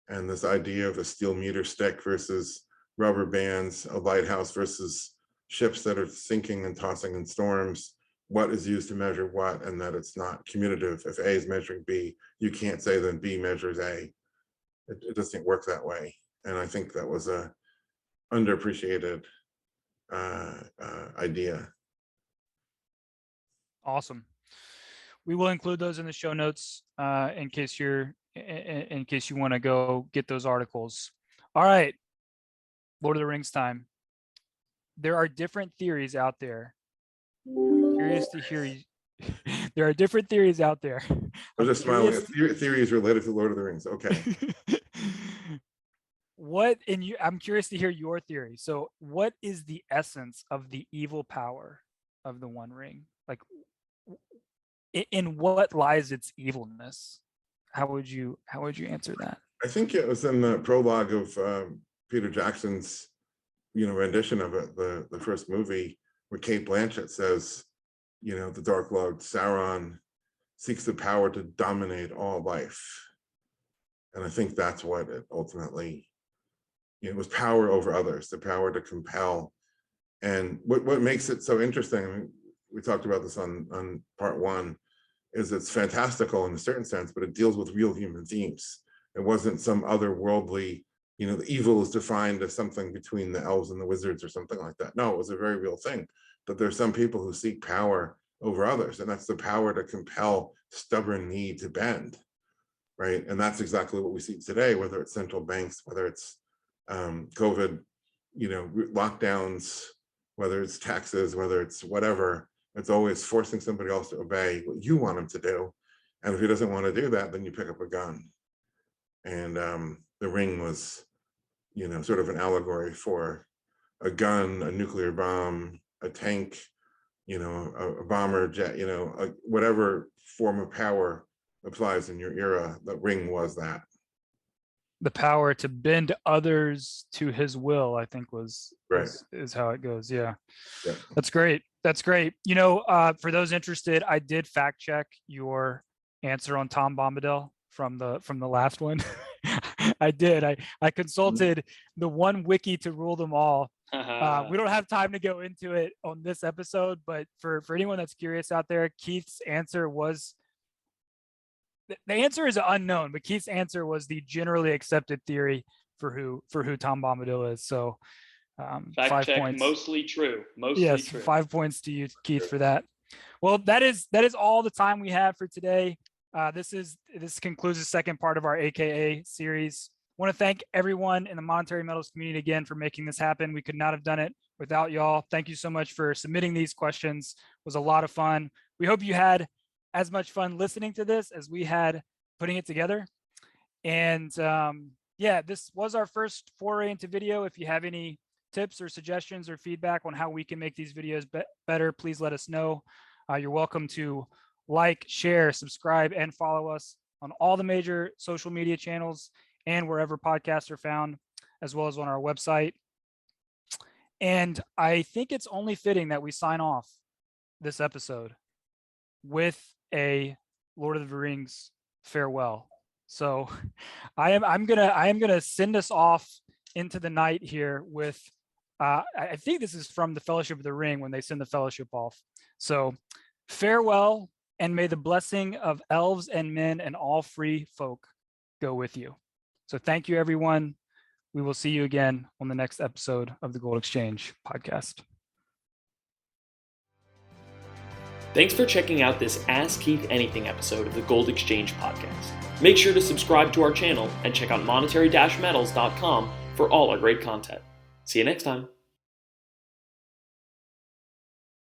and this idea of a steel meter stick versus rubber bands, a lighthouse versus ships that are sinking and tossing in storms, what is used to measure what, and that it's not commutative. If A is measuring B, you can't say then B measures A. It doesn't work that way. And I think that was a underappreciated idea. Awesome. We will include those in the show notes in case you want to go get those articles. All right, Lord of the Rings time. There are different theories out there. I'm curious to hear you. There are different theories out there. I'm just smiling. Theories related to Lord of the Rings. Okay. I'm curious to hear your theory. So what is the essence of the evil power of the One Ring? Like, in what lies its evilness? How would you answer that? I think it was in the prologue of Peter Jackson's rendition of it, the first movie, where Cate Blanchett says, the Dark Lord Sauron seeks the power to dominate all life. And I think that's what it ultimately, it was power over others, the power to compel. And what makes it so interesting, I mean, we talked about this on part 1, is it's fantastical in a certain sense, but it deals with real human themes. It wasn't some otherworldly, the evil is defined as something between the elves and the wizards or something like that. No, it was a very real thing. But there's some people who seek power over others, and that's the power to compel stubborn need to bend, right? And that's exactly what we see today, whether it's central banks, whether it's COVID, lockdowns, whether it's taxes, whether it's whatever. It's always forcing somebody else to obey what you want him to do. And if he doesn't want to do that, then you pick up a gun. And the ring was, sort of an allegory for a gun, a nuclear bomb, a tank, a bomber jet, whatever form of power applies in your era. The ring was that. The power to bend others to his will, I think right. is how it goes. Yeah. Yeah. That's great. That's great. For those interested, I did fact check your answer on Tom Bombadil from the last one. I did. I consulted the one wiki to rule them all. We don't have time to go into it on this episode, but for anyone that's curious out there, Keith's answer was, the answer is unknown, but Keith's answer was the generally accepted theory for who Tom Bombadil is. So Fact 5 check, points. mostly true. Mostly Yes, true. 5 points to you, Keith, for that. Well, that is all the time we have for today. This concludes the second part of our AKA series. I want to thank everyone in the monetary metals community again for making this happen. We could not have done it without y'all. Thank you so much for submitting these questions. It was a lot of fun. We hope you had as much fun listening to this as we had putting it together. And yeah, this was our first foray into video. If you have any tips or suggestions or feedback on how we can make these videos better, please let us know. You're welcome to like, share, subscribe, and follow us on all the major social media channels and wherever podcasts are found, as well as on our website. And I think it's only fitting that we sign off this episode with a Lord of the Rings farewell. So I'm gonna send us off into the night here with I think this is from the Fellowship of the Ring when they send the Fellowship off. So farewell, and may the blessing of elves and men and all free folk go with you. So thank you, everyone. We will see you again on the next episode of the Gold Exchange podcast. Thanks for checking out this Ask Keith Anything episode of the Gold Exchange podcast. Make sure to subscribe to our channel and check out monetary-metals.com for all our great content. See you next time.